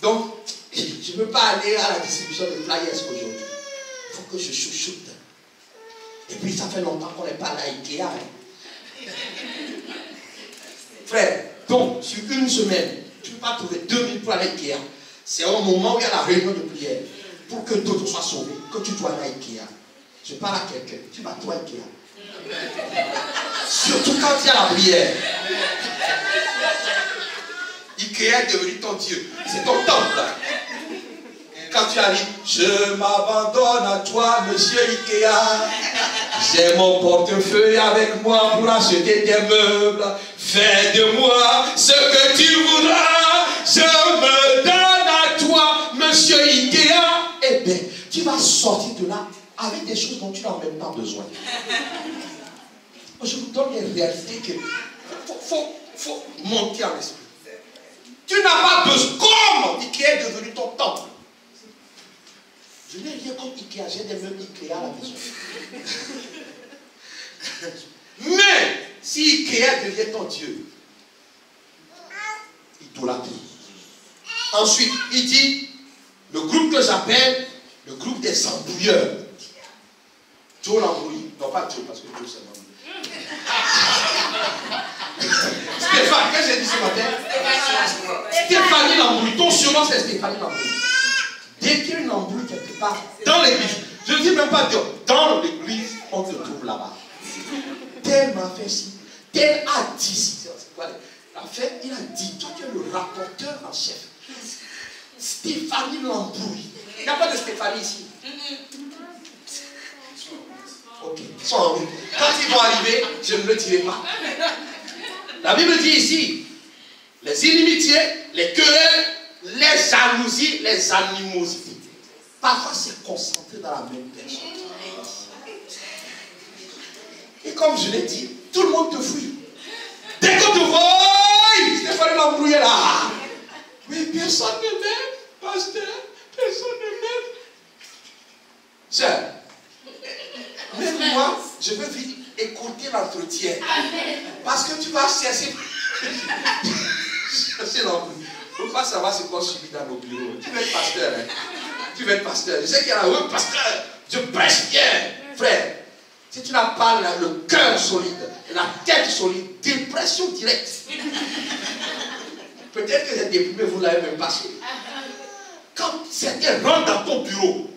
Speaker 1: Donc, je ne peux pas aller à la distribution de flyers aujourd'hui. Il faut que je chouchoute. Et puis, ça fait longtemps qu'on n'est pas allé à Ikea. Hein. Frère, donc, sur une semaine, tu ne peux pas trouver 2000 pour aller à Ikea. C'est au moment où il y a la réunion de prière. Pour que d'autres soient sauvés, que tu dois aller à Ikea. Je parle à quelqu'un. Tu vas toi à Ikea. Surtout quand il y a la prière. Ikea est devenu ton Dieu. C'est ton temple. Quand tu arrives, je m'abandonne à toi, monsieur Ikea. J'ai mon portefeuille avec moi pour acheter des meubles. Fais de moi ce que tu voudras. Je me donne à toi, monsieur Ikea. Eh bien, tu vas sortir de là avec des choses dont tu n'as même pas besoin. Je vous donne les réalités que faut monter en esprit. Tu n'as pas besoin. Comme Ikea est devenu ton temple. Je n'ai rien contre Ikea. J'ai des meubles Ikea à la maison. Mais, si Ikea devient ton Dieu, idolâtrie. Ensuite, il dit, le groupe que j'appelle le groupe des embrouilleurs. Joe l'embrouille. Non, pas Joe, parce que Joe c'est l'embrouille. Stéphane, qu'est-ce que j'ai dit ce matin? Stéphanie l'embrouille. Ton surnom c'est Stéphanie l'embrouille. Dès qu'il y a une embrouille quelque part, dans l'église, je ne dis même pas Dieu, dans l'église, on se trouve là-bas. Tel m'a fait ci, tel a dit ci. C'est quoi? En fait, il a dit, toi tu es le rapporteur en chef. Stéphanie l'embrouille. Il n'y a pas de Stéphanie ici. Ok, ils sont en route. Quand ils vont arriver, je ne le dirai pas. La Bible dit ici, les inimitiés, les querelles, les jalousies, les animosités. Parfois c'est concentré dans la même personne. Et comme je l'ai dit, tout le monde te fuit. Dès qu'on te voit, Stéphanie l'embrouille là. Mais personne ne m'aime, pasteur. Personne ne m'aime. Sœur, même moi, je veux vite écouter l'entretien. Parce que tu vas chercher l'embrouille. Il ne faut pas savoir ce qu'on subit dans nos bureaux. Tu veux être pasteur, hein? Tu veux être pasteur. Je sais qu'il y a un pasteur. Je prêche bien, frère. Si tu n'as pas le cœur solide, la tête solide, dépression directe. Peut-être que vous êtes déprimé, vous ne l'avez même pas su. Quand certains rentrent dans ton bureau,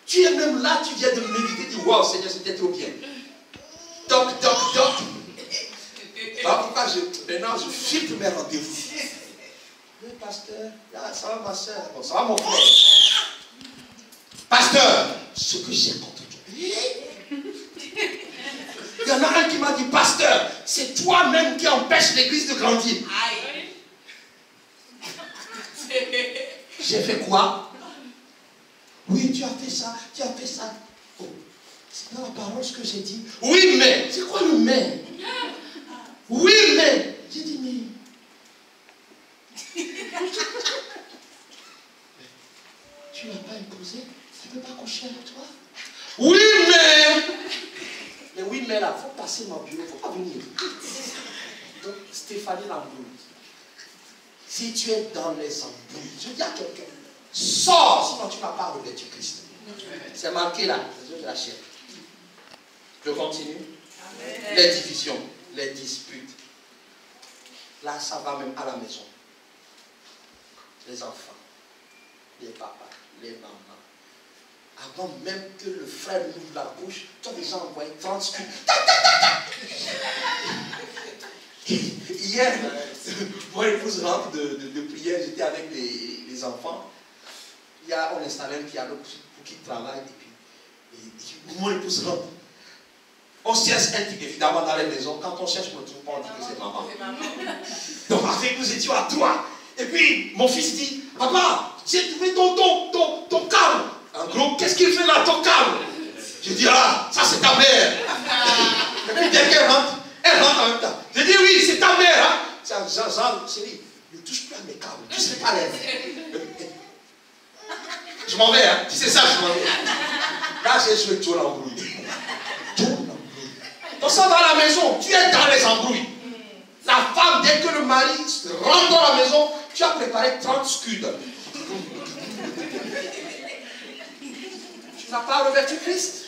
Speaker 1: tu es même là, tu viens de méditer, tu dis, waouh, Seigneur, c'était trop bien. Toc, toc, toc. Voilà pourquoi maintenant je filtre mes rendez-vous. Oui, pasteur, là, ça va ma soeur, bon, ça va mon frère. Pasteur, ce que j'ai contre toi. Il y en a un qui m'a dit, pasteur, c'est toi-même qui empêche l'église de grandir. J'ai fait quoi? Oui, tu as fait ça, tu as fait ça. Oh, c'est dans la parole ce que j'ai dit. Oui, mais. C'est quoi le mais? Oui, mais. J'ai dit, mais. Tu n'as pas imposé? Tu ne peux pas coucher avec toi? Oui, mais. Mais oui, mais là, il faut passer mon bureau, il ne faut pas venir. Donc, Stéphanie l'embrouille. Si tu es dans les embrouilles, je dis à quelqu'un, sors, sinon tu ne vas pas revêtir Christ. C'est marqué là, les yeux de la chair. Je continue. Amen. Les divisions, les disputes. Là, ça va même à la maison. Les enfants, les papas, les mamans. Avant même que le frère ouvre la bouche, tu as déjà envoyé 30 scuds. Hier, mon épouse rentre de prière, j'étais avec les enfants. On installait un piano pour qu'ils travaillent. Et puis, mon épouse rentre. On cherche un truc, évidemment, dans les maisons. Quand on cherche, on ne trouve pas, on dit que c'est maman. Donc, avec nous étions à trois. Et puis, mon fils dit, papa, j'ai trouvé ton câble. En gros, qu'est-ce qu'il fait là, ton câble? Je dis, ah, ça c'est ta mère. Et puis, dès qu'elle rentre, elle rentre en même temps. Je dis, oui, c'est ta mère. Hein? Jean, chérie, ne touche plus à mes câbles. Tu ne sais pas les. Je m'en vais, hein. Si c'est ça, je m'en vais. Là, j'ai joué Joe l'embrouille. Joe l'embrouille. Donc, ça dans la maison, tu es dans les embrouilles. La femme, dès que le mari rentre dans la maison, tu as préparé 30 scuds. Tu n'as pas revêtu Christ.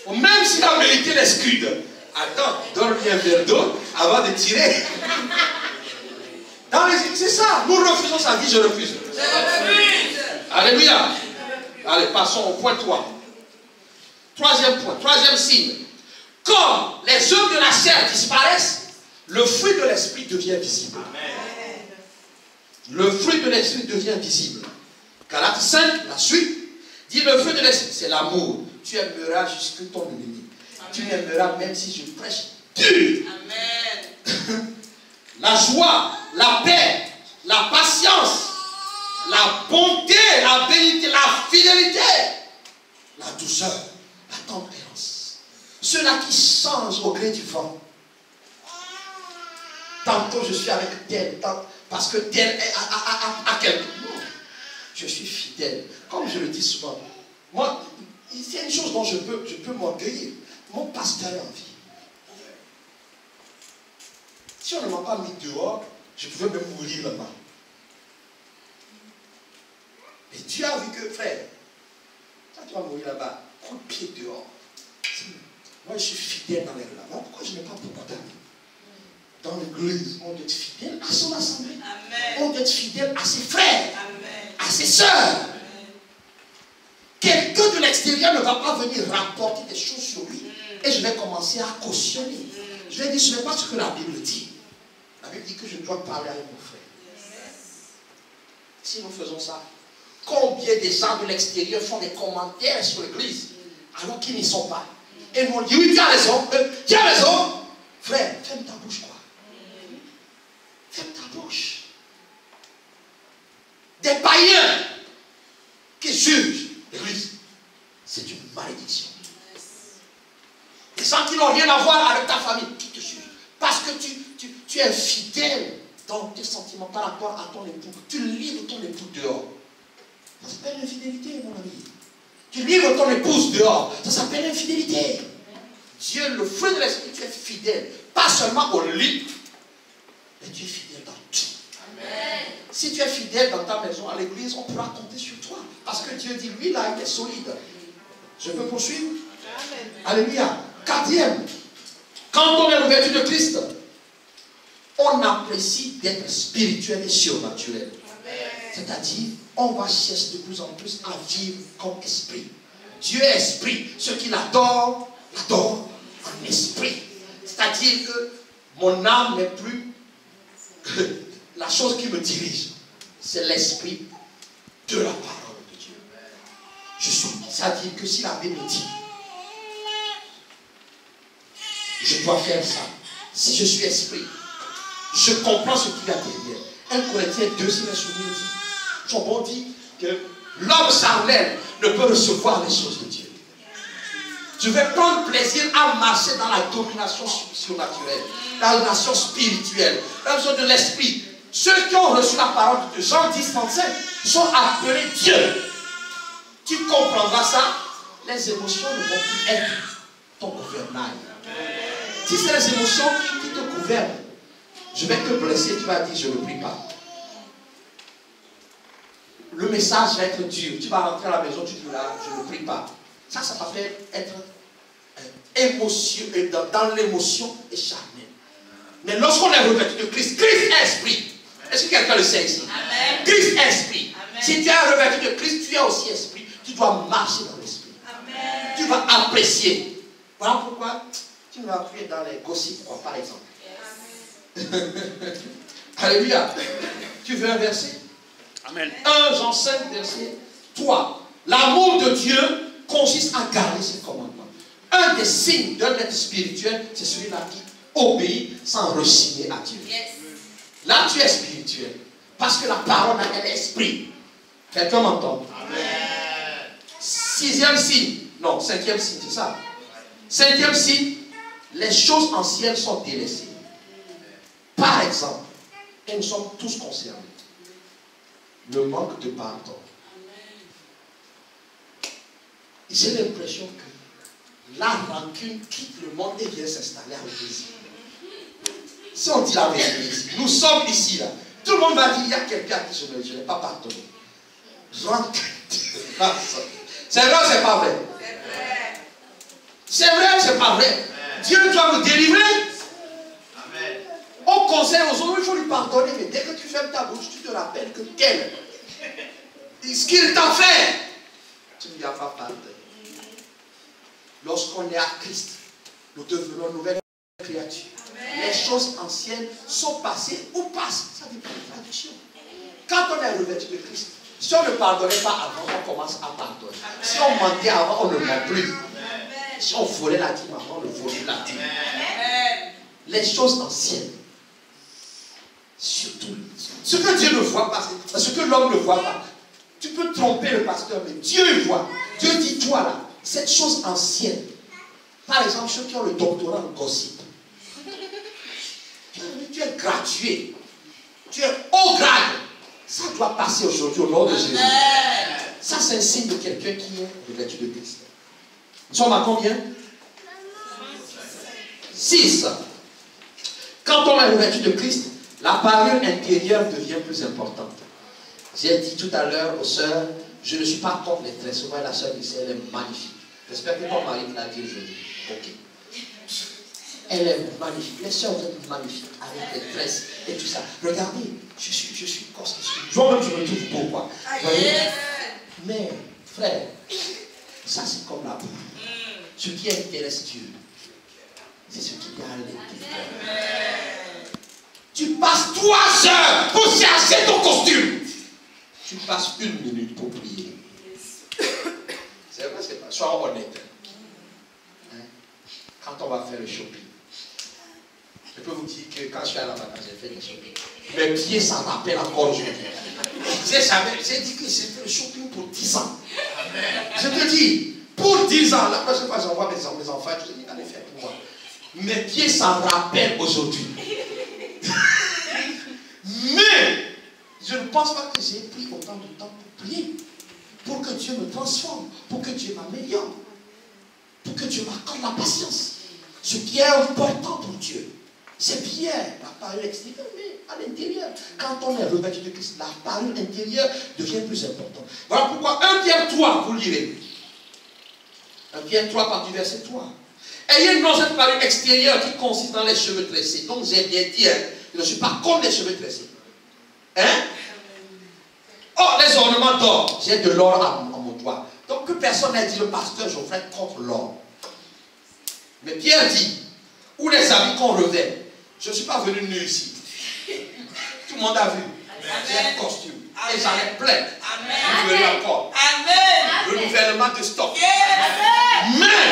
Speaker 1: Même s'il a mérité les scuds. Attends, donne-lui un verre d'eau avant de tirer. C'est ça, nous refusons sa vie, je refuse. Alléluia. Allez, passons au point 3. Troisième point, troisième signe. Comme les œuvres de la chair disparaissent, le fruit de l'esprit devient visible. Amen. Le fruit de l'esprit devient visible. Galates 5, la suite, dit le fruit de l'esprit, c'est l'amour. Tu aimeras jusque ton ennemi. Amen. Tu m'aimeras même si je prêche dur. Amen. La joie, la paix, la patience, la bonté, la vérité, la fidélité, la douceur, la tempérance. Ceux-là qui changent au gré du vent. Tantôt je suis avec tel, parce que tel est à quelqu'un. Non, je suis fidèle. Comme je le dis souvent, moi, c'est une chose dont je peux m'orgueillir. mon pasteur est en vie. Si on ne m'a pas mis dehors, je pouvais même mourir là-bas. Mais Dieu a vu que, frère, quand tu vas mourir là-bas, coup de pied dehors. Moi, je suis fidèle dans les relations. Pourquoi je n'ai pas beaucoup d'amis? Dans l'église, on doit être fidèle à son assemblée. Amen. On doit être fidèle à ses frères, amen, à ses sœurs. Quelqu'un de l'extérieur ne va pas venir rapporter des choses sur lui. Et je vais commencer à cautionner. Je vais dire, ce n'est pas ce que la Bible dit. La Bible dit que je dois parler avec mon frère. Si nous faisons ça, combien de gens de l'extérieur font des commentaires sur l'église alors qu'ils n'y sont pas? Et nous on dit, oui, tu as raison, tu as raison. Frère, ferme ta bouche, quoi. Ferme ta bouche. Des païens qui jugent l'église, c'est une malédiction. Des gens qui n'ont rien à voir avec ta famille, qui te jugent. Parce que tu es fidèle dans tes sentiments par rapport à ton époux. Tu livres ton époux dehors. Ça s'appelle l'infidélité, mon ami. Tu livres ton épouse dehors. Ça s'appelle l'infidélité. Dieu, le fruit de l'esprit, tu es fidèle. Pas seulement au lit, mais tu es fidèle dans tout. Amen. Si tu es fidèle dans ta maison, à l'église, on pourra compter sur toi. Parce que Dieu dit, lui, là, il est solide. Je peux poursuivre? Amen. Alléluia. Quatrième, quand on est revêtu de Christ, on apprécie d'être spirituel et surnaturel. C'est-à-dire, on va chercher de plus en plus à vivre comme esprit. Dieu est esprit. Ceux qui l'adorent, l'adorent en esprit. C'est-à-dire que mon âme n'est plus la chose qui me dirige. C'est l'esprit de la parole de Dieu. Je suis, c'est-à-dire que si la Bible dit, je dois faire ça. Si je suis esprit, je comprends ce qu'il y a derrière. 1 Corinthiens 2, si mes souvenirs dit, Jean dit que l'homme charnel ne peut recevoir les choses de Dieu. Je vais prendre plaisir à marcher dans la domination surnaturelle, dans la domination spirituelle, dans la domination de l'esprit. Ceux qui ont reçu la parole de Jean 10, 35 sont appelés Dieu. Tu comprendras ça. Les émotions ne vont plus être ton gouvernail. Si c'est les émotions qui te gouvernent, je vais te blesser, tu vas dire je ne prie pas. Le message va être dur. Tu vas rentrer à la maison, tu diras je ne prie pas. Ça s'appelle être émotion, dans l'émotion et charnel. Mais lorsqu'on est revêtu de Christ, Christ est esprit. Est-ce que quelqu'un le sait ici? Amen. Christ est esprit. Amen. Si tu es revêtu de Christ, tu es aussi esprit. Tu dois marcher dans l'esprit. Amen. Tu vas apprécier. Voilà pourquoi tu ne vas plus être dans les gossips, par exemple. Alléluia. Tu veux un verset? Amen. 1 Jean 5, verset 3. L'amour de Dieu consiste à garder ses commandements. Un des signes d'un être spirituel, c'est celui-là qui obéit sans rechigner à Dieu. Yes. Là, tu es spirituel. Parce que la parole elle est esprit. Quelqu'un m'entend? Amen. 6e signe. Non, 5e signe, c'est ça. 5e signe, les choses anciennes sont délaissées. Par exemple, et nous sommes tous concernés, le manque de pardon. J'ai l'impression que la rancune quitte le monde et vient s'installer à l'église. Si on dit la vérité ici, nous sommes ici là, tout le monde va dire il y a quelqu'un qui je n'ai pas pardonné. C'est vrai ou c'est pas vrai? C'est vrai ou c'est pas vrai? Dieu doit nous délivrer. Amen. On conseille aux autres, il faut lui pardonner, mais dès que tu fermes ta bouche, tu te rappelles que ce qu'il t'a fait, tu ne lui as pas pardonné. Lorsqu'on est à Christ, nous devenons nouvelles créatures. Amen. Les choses anciennes sont passées ou passent. Ça dépend de la traduction. Quand on est revêtu de Christ, si on ne pardonnait pas avant, on commence à pardonner. Amen. Si on mentait avant, on ne ment plus. Amen. Si on volait la dîme avant, on ne volait la dîme. Amen. Les choses anciennes, surtout, ce que Dieu ne voit pas, ce que l'homme ne voit pas. Tu peux tromper le pasteur, mais Dieu voit. Dieu dit, toi là, cette chose ancienne. Par exemple, ceux qui ont le doctorat en gossip. Tu es gradué. Tu es haut grade. Ça doit passer aujourd'hui au nom de Jésus. Ça, c'est un signe de quelqu'un qui est revêtu de Christ. Nous sommes à combien? 6. Quand on est revêtu de Christ, la parure intérieure devient plus importante. J'ai dit tout à l'heure aux sœurs, je ne suis pas contre les tresses. Souvent la sœur ici, elle est magnifique. J'espère que ton mari l'a dit aujourd'hui. Ok. Elle est magnifique. Les sœurs, vous êtes magnifiques avec les tresses et tout ça. Regardez, je suis corse. Moi-même, je me trouve beau, quoi. Mais, frère, ça c'est comme la boue. Ce qui intéresse Dieu, c'est ce qui est à l'intérieur. Tu passes 3 heures pour chercher ton costume. Tu passes 1 minute pour prier. C'est vrai, c'est pas. Sois honnête. Hein? Quand on va faire le shopping, je peux vous dire que quand je suis à la vacances, j'ai fait le shopping. Mes pieds, ça m'appelle encore aujourd'hui. J'ai dit que j'ai fait le shopping pour 10 ans. Je te dis, pour 10 ans, la prochaine fois que j'envoie mes enfants, je dis, allez faire pour moi. Mes pieds, ça me rappelle aujourd'hui. Mais, je ne pense pas que j'ai pris autant de temps pour prier. Pour que Dieu me transforme, pour que Dieu m'améliore, pour que Dieu m'accorde la patience. Ce qui est important pour Dieu, c'est bien la parure extérieure, mais à l'intérieur. Quand on est revêtu de Christ, la parure intérieure devient plus importante. Voilà pourquoi 1 Pierre 3, vous lirez. 1 Pierre 3, partie verset 3. Ayez non cette parure extérieure qui consiste dans les cheveux tressés. Donc j'ai bien dit, hein, je ne suis pas contre les cheveux tressés. Hein? Oh, les ornements d'or. J'ai de l'or à mon doigt. Donc que personne n'ait dit le pasteur Geoffrey contre l'or. Mais Pierre dit, ou les habits qu'on revêt. Je ne suis pas venu nu ici. Tout le monde a vu. J'ai un costume. Et j'en ai plein. Vous verrez encore. Amen. Renouvellement de stock. Mais,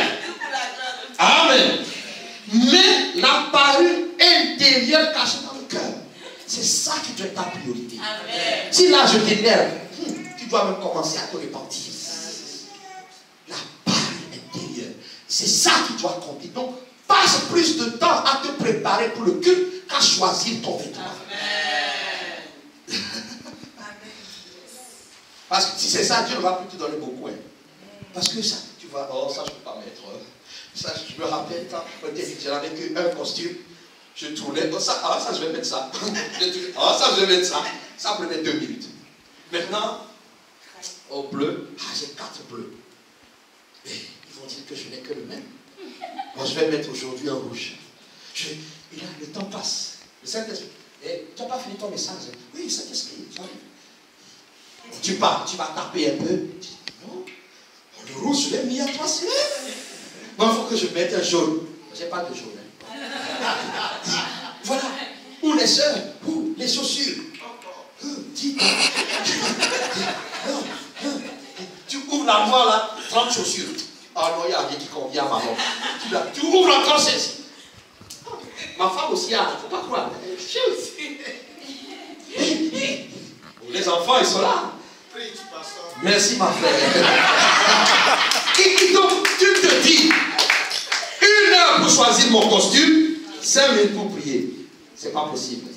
Speaker 1: amen. Mais la parure intérieure cachée dans le cœur. C'est ça qui doit être ta priorité. Amen. Si là je t'énerve, tu dois même commencer à te repentir. La parure intérieure, c'est ça qui doit compter. Donc, passe plus de temps à te préparer pour le culte qu'à choisir ton vêtement. Amen. Parce que si c'est ça, Dieu ne va plus te donner beaucoup. Hein. Parce que ça, tu vas, oh, ça je ne peux pas mettre. Ça, je me rappelle quand je n'avais qu'un costume. Je tournais, oh, ça, je vais mettre ça. Ça, je vais mettre ça. Ça prenait 2 minutes. Maintenant, au bleu, j'ai 4 bleus. Mais ils vont dire que je n'ai que le même. Moi, je vais mettre aujourd'hui un rouge. Et là, le temps passe. Le Saint-Esprit. Et tu n'as pas fini ton message. Oui, Saint-Esprit, j'arrive. Tu pars, tu vas taper un peu. Tu dis, non, le rouge, je l'ai mis à 3 semaines. Moi, il faut que je mette un jaune. Je n'ai pas de jaune. Voilà. Ou les sœurs, ou les chaussures. Tu ouvres l'armoire là, 30 chaussures. Ah non, il n'y a rien qui convient à ma femme. Tu ouvres encore celle-ci. Ma femme aussi a, il ne faut pas croire. Les enfants, ils sont là. Merci ma frère. Et donc, tu te dis, 1 heure pour choisir mon costume, 5 minutes pour prier. C'est pas possible.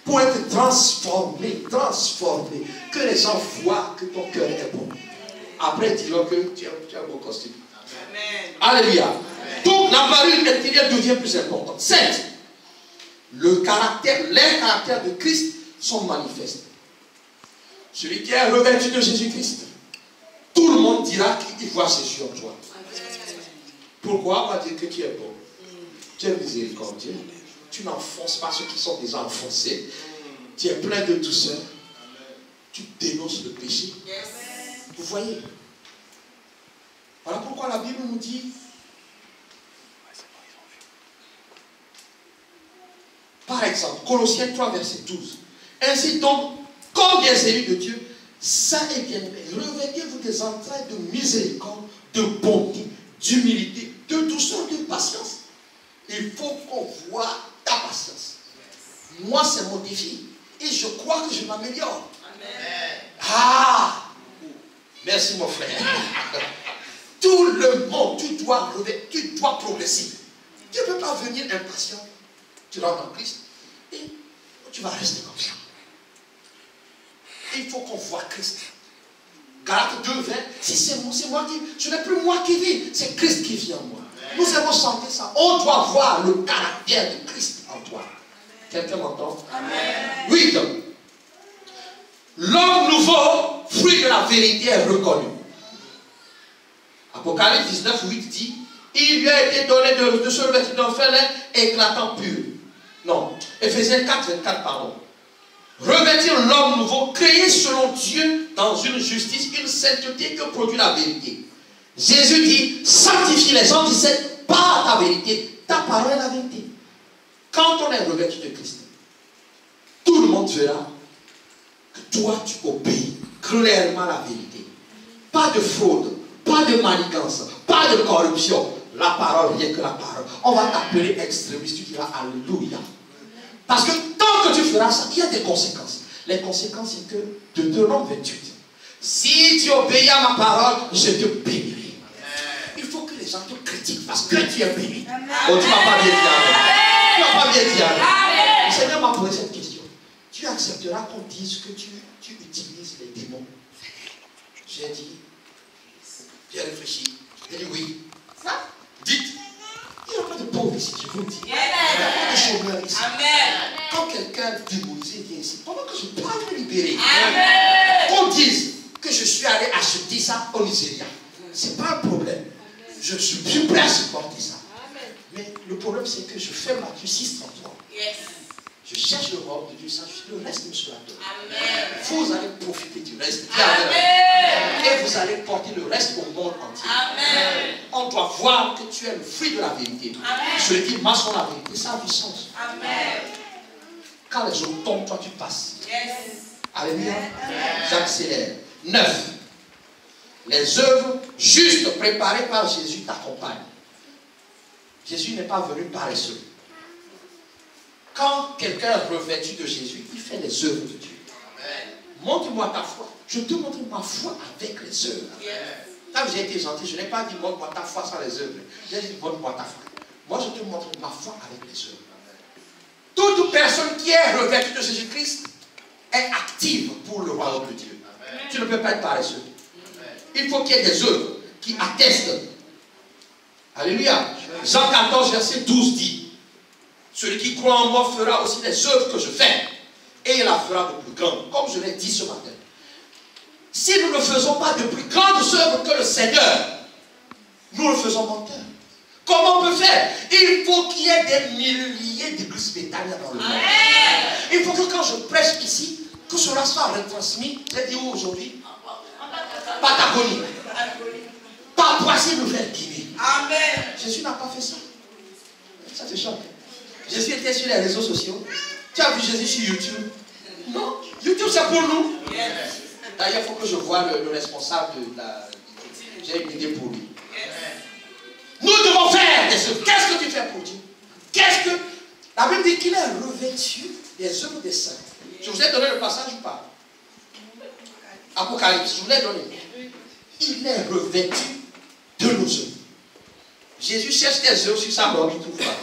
Speaker 1: Pour être transformé, que les gens voient que ton cœur est bon. Après, dis-leur que tu as un beau costume. Amen. Alléluia. Amen. Donc, la parure intérieure devient plus importante. 7. Les caractères de Christ sont manifestes. Celui qui est revêtu de Jésus-Christ, tout le monde dira qu'il voit ses yeux en toi. Pourquoi? On va dire que tu es bon. Tu es miséricordieux. Tu n'enfonces pas ceux qui sont déjà enfoncés. Tu es plein de douceur. Tu dénonces le péché. Vous voyez? Voilà pourquoi la Bible nous dit, par exemple, Colossiens 3, verset 12. Ainsi donc, comme bien élus de Dieu, saints et bien-aimés, revêtez-vous des entrailles de miséricorde, de bonté, d'humilité, de douceur, de patience. Il faut qu'on voit ta patience. Moi, c'est mon défi. Et je crois que je m'améliore. Amen. Ah! Merci mon frère. Tout le monde, tu dois progresser. Tu ne peux pas venir impatient. Tu rentres en Christ et tu vas rester comme ça. Il faut qu'on voit Christ. Galates 2, 20, si c'est moi qui, ce n'est plus moi qui vis, c'est Christ qui vit en moi. Nous aimons chanter ça. On doit voir le caractère de Christ en toi. Quelqu'un m'entend? Oui. L'homme nouveau, fruit de la vérité, est reconnu. Apocalypse 19, 8 dit, il lui a été donné de se revêtir d'un fer éclatant pur. Non, Éphésiens 4, 24, pardon. Revêtir l'homme nouveau, créé selon Dieu dans une justice, une sainteté que produit la vérité. Jésus dit, sanctifie les gens, disait, par ta vérité, ta parole est la vérité. Quand on est revêtu de Christ, tout le monde verra que toi tu obéis clairement à la vérité. Pas de fraude, pas de manigance, pas de corruption. La parole, rien que la parole. On va t'appeler extrémiste, tu diras Alléluia. Parce que tant que tu feras ça, il y a des conséquences. Les conséquences, c'est que Deutéronome 28. Si tu obéis à ma parole, je te bénirai. Il faut que les gens te critiquent parce que tu es béni. Oh, tu ne m'as pas bien dit. Tu n'as pas bien dit. Le Seigneur m'a posé cette question. Tu accepteras qu'on dise que tu utilises les démons? J'ai dit, j'ai réfléchi. J'ai dit oui. Dites. Il n'y a pas de pauvres ici, je vous le dis. Il n'y a pas de chômeurs ici. Quand quelqu'un démonisé vient ici, pendant que je parle de libérer, qu'on dise que je suis allé acheter ça au Nigeria, ce n'est pas un problème. Je suis prêt à supporter ça. Mais le problème, c'est que je fais ma justice en toi. Je cherche le robe de Dieu, ça, le reste me sera donné. Vous allez profiter du reste. Et vous allez porter le reste au monde entier. On doit voir que tu es le fruit de la vérité. Celui qui marche sur la vérité, ça a du sens. Quand les autres tombent, toi tu passes. Alléluia. J'accélère. 9. Les œuvres justes préparées par Jésus t'accompagnent. Jésus n'est pas venu paresseux. Quand quelqu'un est revêtu de Jésus, il fait les œuvres de Dieu. Montre-moi ta foi. Je te montre ma foi avec les œuvres. Quand j'ai été gentil, je n'ai pas dit montre-moi ta foi sans les œuvres. J'ai dit montre-moi ta foi. Moi, je te montre ma foi avec les œuvres. Toute personne qui est revêtue de Jésus-Christ est active pour le royaume de Dieu. Tu ne peux pas être paresseux. Il faut qu'il y ait des œuvres qui attestent. Alléluia. Jean 14, verset 12 dit, celui qui croit en moi fera aussi les œuvres que je fais. Et il la fera de plus grandes, comme je l'ai dit ce matin. Si nous ne faisons pas de plus grandes œuvres que le Seigneur, nous le faisons menteur. Comment on peut faire? Il faut qu'il y ait des milliers d'églises bétaliennes dans le monde. Il faut que quand je prêche ici, que cela soit retransmis. J'ai dit où aujourd'hui? Patagonie. Papouasie-Nouvelle-Guinée. Amen. Jésus n'a pas fait ça. Ça te choque. Jésus était sur les réseaux sociaux. Tu as vu Jésus sur YouTube? Non. YouTube, c'est pour nous. D'ailleurs, il faut que je voie le responsable de la... J'ai une idée pour lui. Nous devons faire des œuvres. Qu'est-ce que tu fais pour Dieu? Qu'est-ce que... La Bible dit qu'il est revêtu des œuvres des saints. Je vous ai donné le passage ou pas? Apocalypse, je vous l'ai donné. Il est revêtu de nos œuvres. Jésus cherche des œuvres sur sa mort, il ne trouve pas.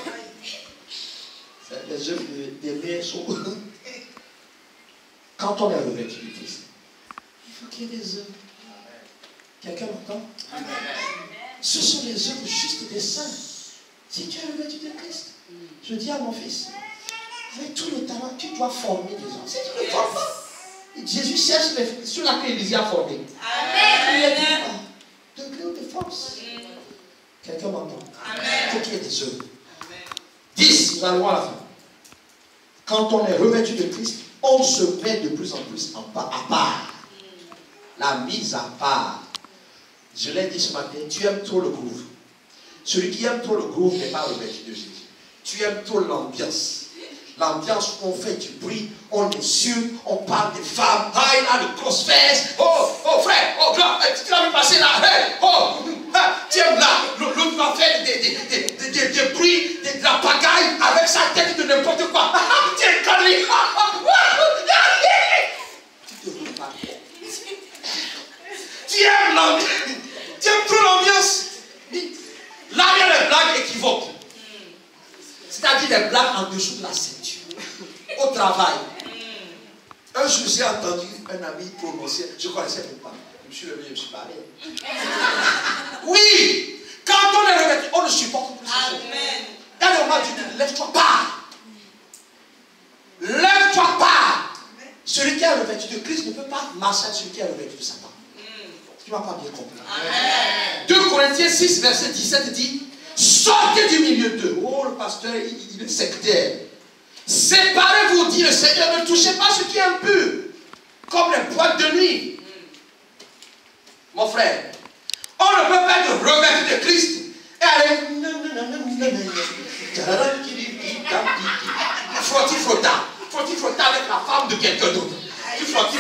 Speaker 1: C'est des œuvres des meilleurs sont. Quand on est revêtu du Christ, il faut qu'il y ait des œuvres. Quelqu'un m'entend? Ce sont les œuvres justes des saints. Si tu es revêtu de Christ, je dis à mon fils, avec tout le talent, tu dois former des gens. Si tu ne formes pas, Jésus cherche sur laquelle Élisée a formé. Amen. Il a dit, degré ou de force. Quelqu'un m'entend? Il faut qu'il y ait des œuvres. 10, nous allons à la fin. Quand on est revêtu de Christ, on se met de plus en plus à part. La mise à part. Je l'ai dit ce matin, tu aimes trop le groove. Celui qui aime trop le groove n'est pas revêtu de Jésus. Tu aimes trop l'ambiance. L'ambiance où on fait du bruit, on est sûr, on parle des femmes. Ah, il a le grosse fesses. Oh, frère, oh, grand, tu vas me passer là. Hey, oh, tu aimes là. L'autre va faire des bruits, de la pagaille avec sa tête de n'importe quoi. Tu es connu. Tu te roules pas. Tu aimes l'ambiance. Tu aimes trop l'ambiance. Là, il y a des blagues équivoques. C'est-à-dire des blagues en dessous de la ceinture. Au travail. Un jour, j'ai entendu un ami prononcer, je ne connaissais même pas. Je me suis levé, je me suis parlé. Oui, quand on est revêtu, on ne supporte lève-toi, pars. Lève-toi, pars. Celui qui a revêtu de Christ ne peut pas marcher avec celui qui a revêtu de Satan. Tu ne m'as pas bien compris. Amen. 2 Corinthiens 6, verset 17 dit, sortez du milieu d'eux. Oh, le pasteur, il est sectaire. Séparez-vous, dit le Seigneur, ne touchez pas ce qui est impur, comme les boîtes de nuit. Mon frère, on ne peut pas être revêtu de Christ et aller frotti avec la femme de quelqu'un d'autre. Tu frotti.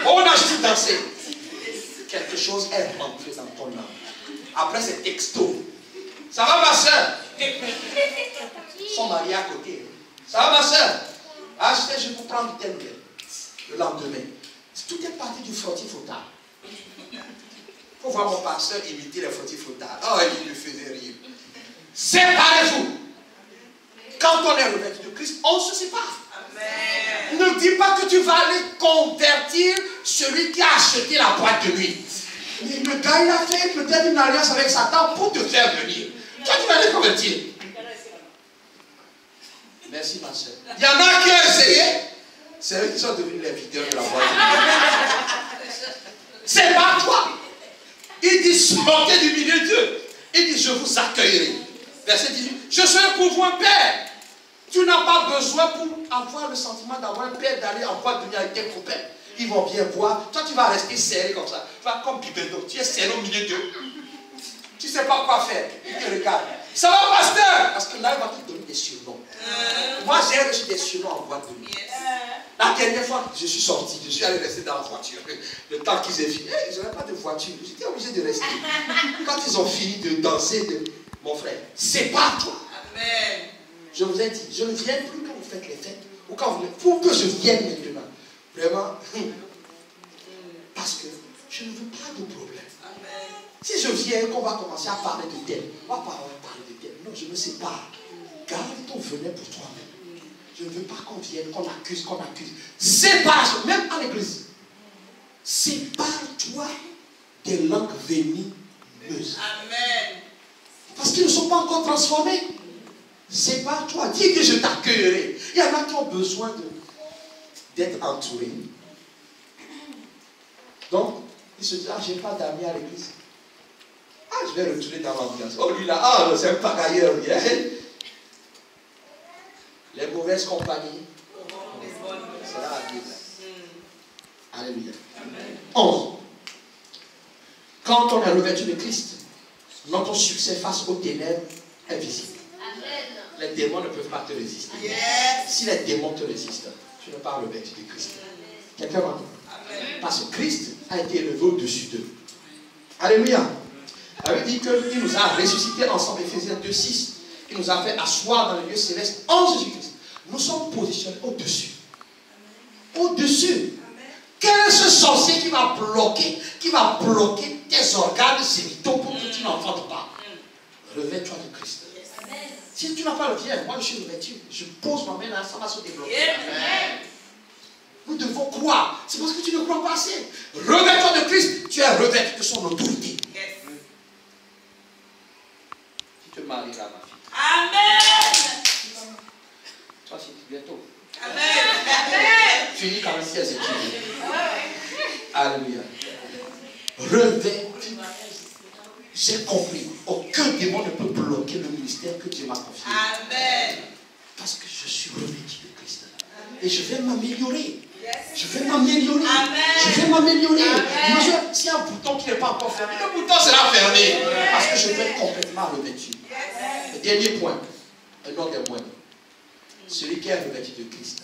Speaker 1: On a juste dansé. Quelque chose est rentré dans ton âme. Après c'est texto. Ça va ma soeur? Son mari à côté. Ça va ma soeur? Ah, je vais vous prendre du thème le lendemain. Tout est parti du frotti-frottard. Il faut voir mon pasteur imiter les frotti-frottards. Oh, il me faisait rire. Séparez-vous. Quand on est revêtu de Christ, on se sépare. Amen. Ne dis pas que tu vas aller convertir celui qui a acheté la boîte de nuit. Mais le gars, il a fait peut-être une alliance avec Satan pour te faire venir. Toi, tu vas aller convertir. Merci, ma soeur. Il y en a qui ont essayé. C'est eux qui sont devenus les videurs de la boîte de nuit. C'est pas toi. Il dit sortez du milieu d'eux. Il dit je vous accueillerai. Verset 18. Je serai pour vous un père. Tu n'as pas besoin pour avoir le sentiment d'avoir un père d'aller en boîte de nuit avec tes copains. Ils vont bien boire. Toi, tu vas rester serré comme ça. Tu vas comme Bibeldo. Tu es serré au milieu d'eux. Tu ne sais pas quoi faire. Ils te regardent. Ça va, pasteur? Parce que là, il va te donner des surnoms. Moi, j'ai reçu des surnoms en boîte de nuit. La dernière fois que je suis sorti, je suis allé rester dans la voiture. Le temps qu'ils aient fini, ils n'avaient pas de voiture. J'étais obligé de rester. Quand ils ont fini de danser, mon frère, sépare-toi. Amen. Je vous ai dit, je ne viens plus quand vous faites les fêtes. Ou quand vous... Pour que je vienne maintenant. Vraiment. Parce que je ne veux pas de problème. Amen. Si je viens, qu'on va commencer à parler de tel, on va parler de tel. Non, je me sépare. Garde ton venin pour toi-même. Je ne veux pas qu'on vienne, qu'on accuse. Sépare, même à l'église. Sépare-toi des langues venimeuses. Amen. Parce qu'ils ne sont pas encore transformés. Sépare-toi. Dis que je t'accueillerai. Il y en a qui ont besoin d'être entourés. Donc, il se dit, ah, je n'ai pas d'amis à l'église. Ah, je vais retourner dans l'ambiance. Oh, lui là, ah, c'est un pagailleur. Les mauvaises compagnies. C'est là la Bible. Alléluia. 11. Quand on est revêtu de Christ, notre succès face aux ténèbres est visible. Les démons ne peuvent pas te résister. Yes. Si les démons te résistent, tu n'es pas revêtu de Christ. Quelqu'un m'entend? Parce que Christ a été élevé au-dessus d'eux. Alléluia. Ça veut dire qu'il nous a ressuscités ensemble, Ephésiens 2:6. Il nous a fait asseoir dans le lieu céleste en Jésus-Christ. Nous sommes positionnés au-dessus. Au-dessus. Quel est ce sorcier qui va bloquer tes organes génitaux pour que tu n'enfantes pas? Revêt-toi de Christ. Si tu n'as pas le viens, moi je suis revêtu. Je pose ma main là, ça va se débloquer. Amen. Nous devons croire. C'est parce que tu ne crois pas assez. Revêt-toi de Christ, tu es revêtu de son autorité. Yes. Tu te marieras, ma fille. Amen. Toi, c'est bientôt. Amen. Finis quand même si elles étudient. Alléluia. Revêtu. J'ai compris. Aucun démon ne peut bloquer le ministère que Dieu m'a confié. Amen. Parce que je suis revêtu de Christ. Amen. Et je vais m'améliorer. Yes. Je vais m'améliorer. Je vais m'améliorer. S'il y a un bouton qui n'est pas encore fermé, le bouton sera fermé. Parce que je vais être complètement revêtu. Yes. Le dernier point, un nom des moindres. Celui qui est revêtu de Christ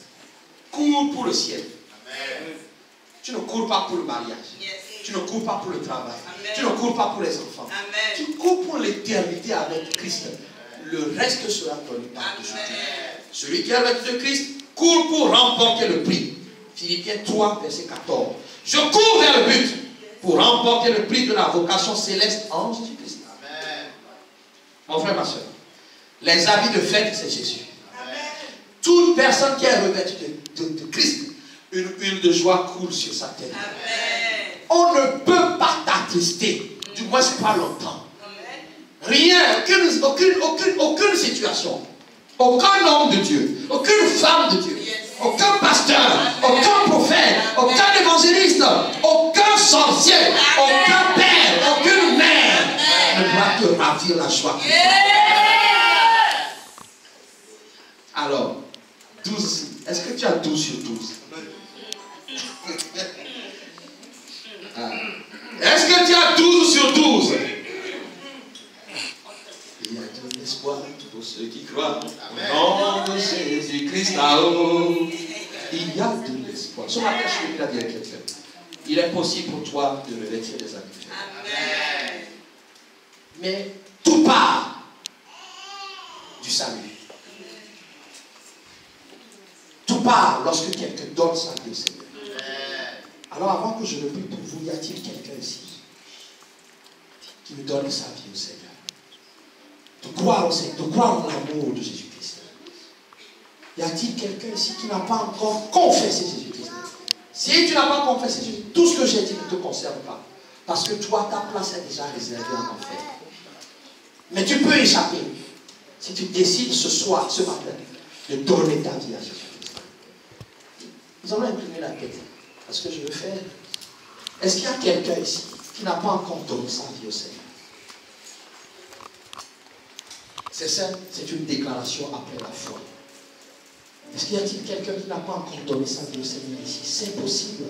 Speaker 1: court pour le ciel. Amen. Tu ne cours pas pour le mariage. Yes. Tu ne cours pas pour le travail. Amen. Tu ne cours pas pour les enfants. Amen. Tu cours pour l'éternité avec Christ. Le reste sera donné par-dessus. Celui qui est revêtu de Christ court pour remporter le prix. Philippiens 3, verset 14. Je cours vers le but pour remporter le prix de la vocation céleste en Jésus-Christ. Mon frère, ma soeur, les habits de fête, c'est Jésus. Amen. Toute personne qui est revêtue de Christ, une huile de joie coule sur sa tête. Amen. On ne peut pas t'attrister, du moins pas longtemps. Amen. Rien, aucune situation aucun homme de Dieu, aucune femme de Dieu, aucun pasteur, aucun prophète, aucun évangéliste, aucun sorcier, aucun père, aucune mère ne pourra te ravir la joie. Alors, 12, est-ce que tu as 12 sur 12? Est-ce que tu as 12 sur 12? Il y a de l'espoir pour ceux qui croient. Au nom de Jésus-Christ là-haut. Il y a de l'espoir. Ce matin, je vais dire à quelqu'un. Il est possible pour toi de revêtir des habitudes. Amen. Mais tout part du salut. Tout part lorsque quelqu'un donne sa vie au Seigneur. Alors avant que je ne prie pour vous, y a-t-il quelqu'un ici qui veut donner sa vie au Seigneur? De croire au Seigneur, de croire en l'amour de Jésus-Christ. Y a-t-il quelqu'un ici qui n'a pas encore confessé Jésus-Christ? Si tu n'as pas confessé Jésus, tout ce que j'ai dit ne te concerne pas. Parce que toi, ta place est déjà réservée en enfer. Mais tu peux échapper si tu décides ce soir, ce matin, de donner ta vie à Jésus-Christ. Nous allons incliner la tête. Parce que je veux faire. Est-ce qu'il y a quelqu'un ici qui n'a pas encore donné sa vie au Seigneur? C'est simple, c'est une déclaration après la foi. Est-ce qu'il y a quelqu'un qui n'a pas encore donné sa vie au Seigneur ici? C'est possible.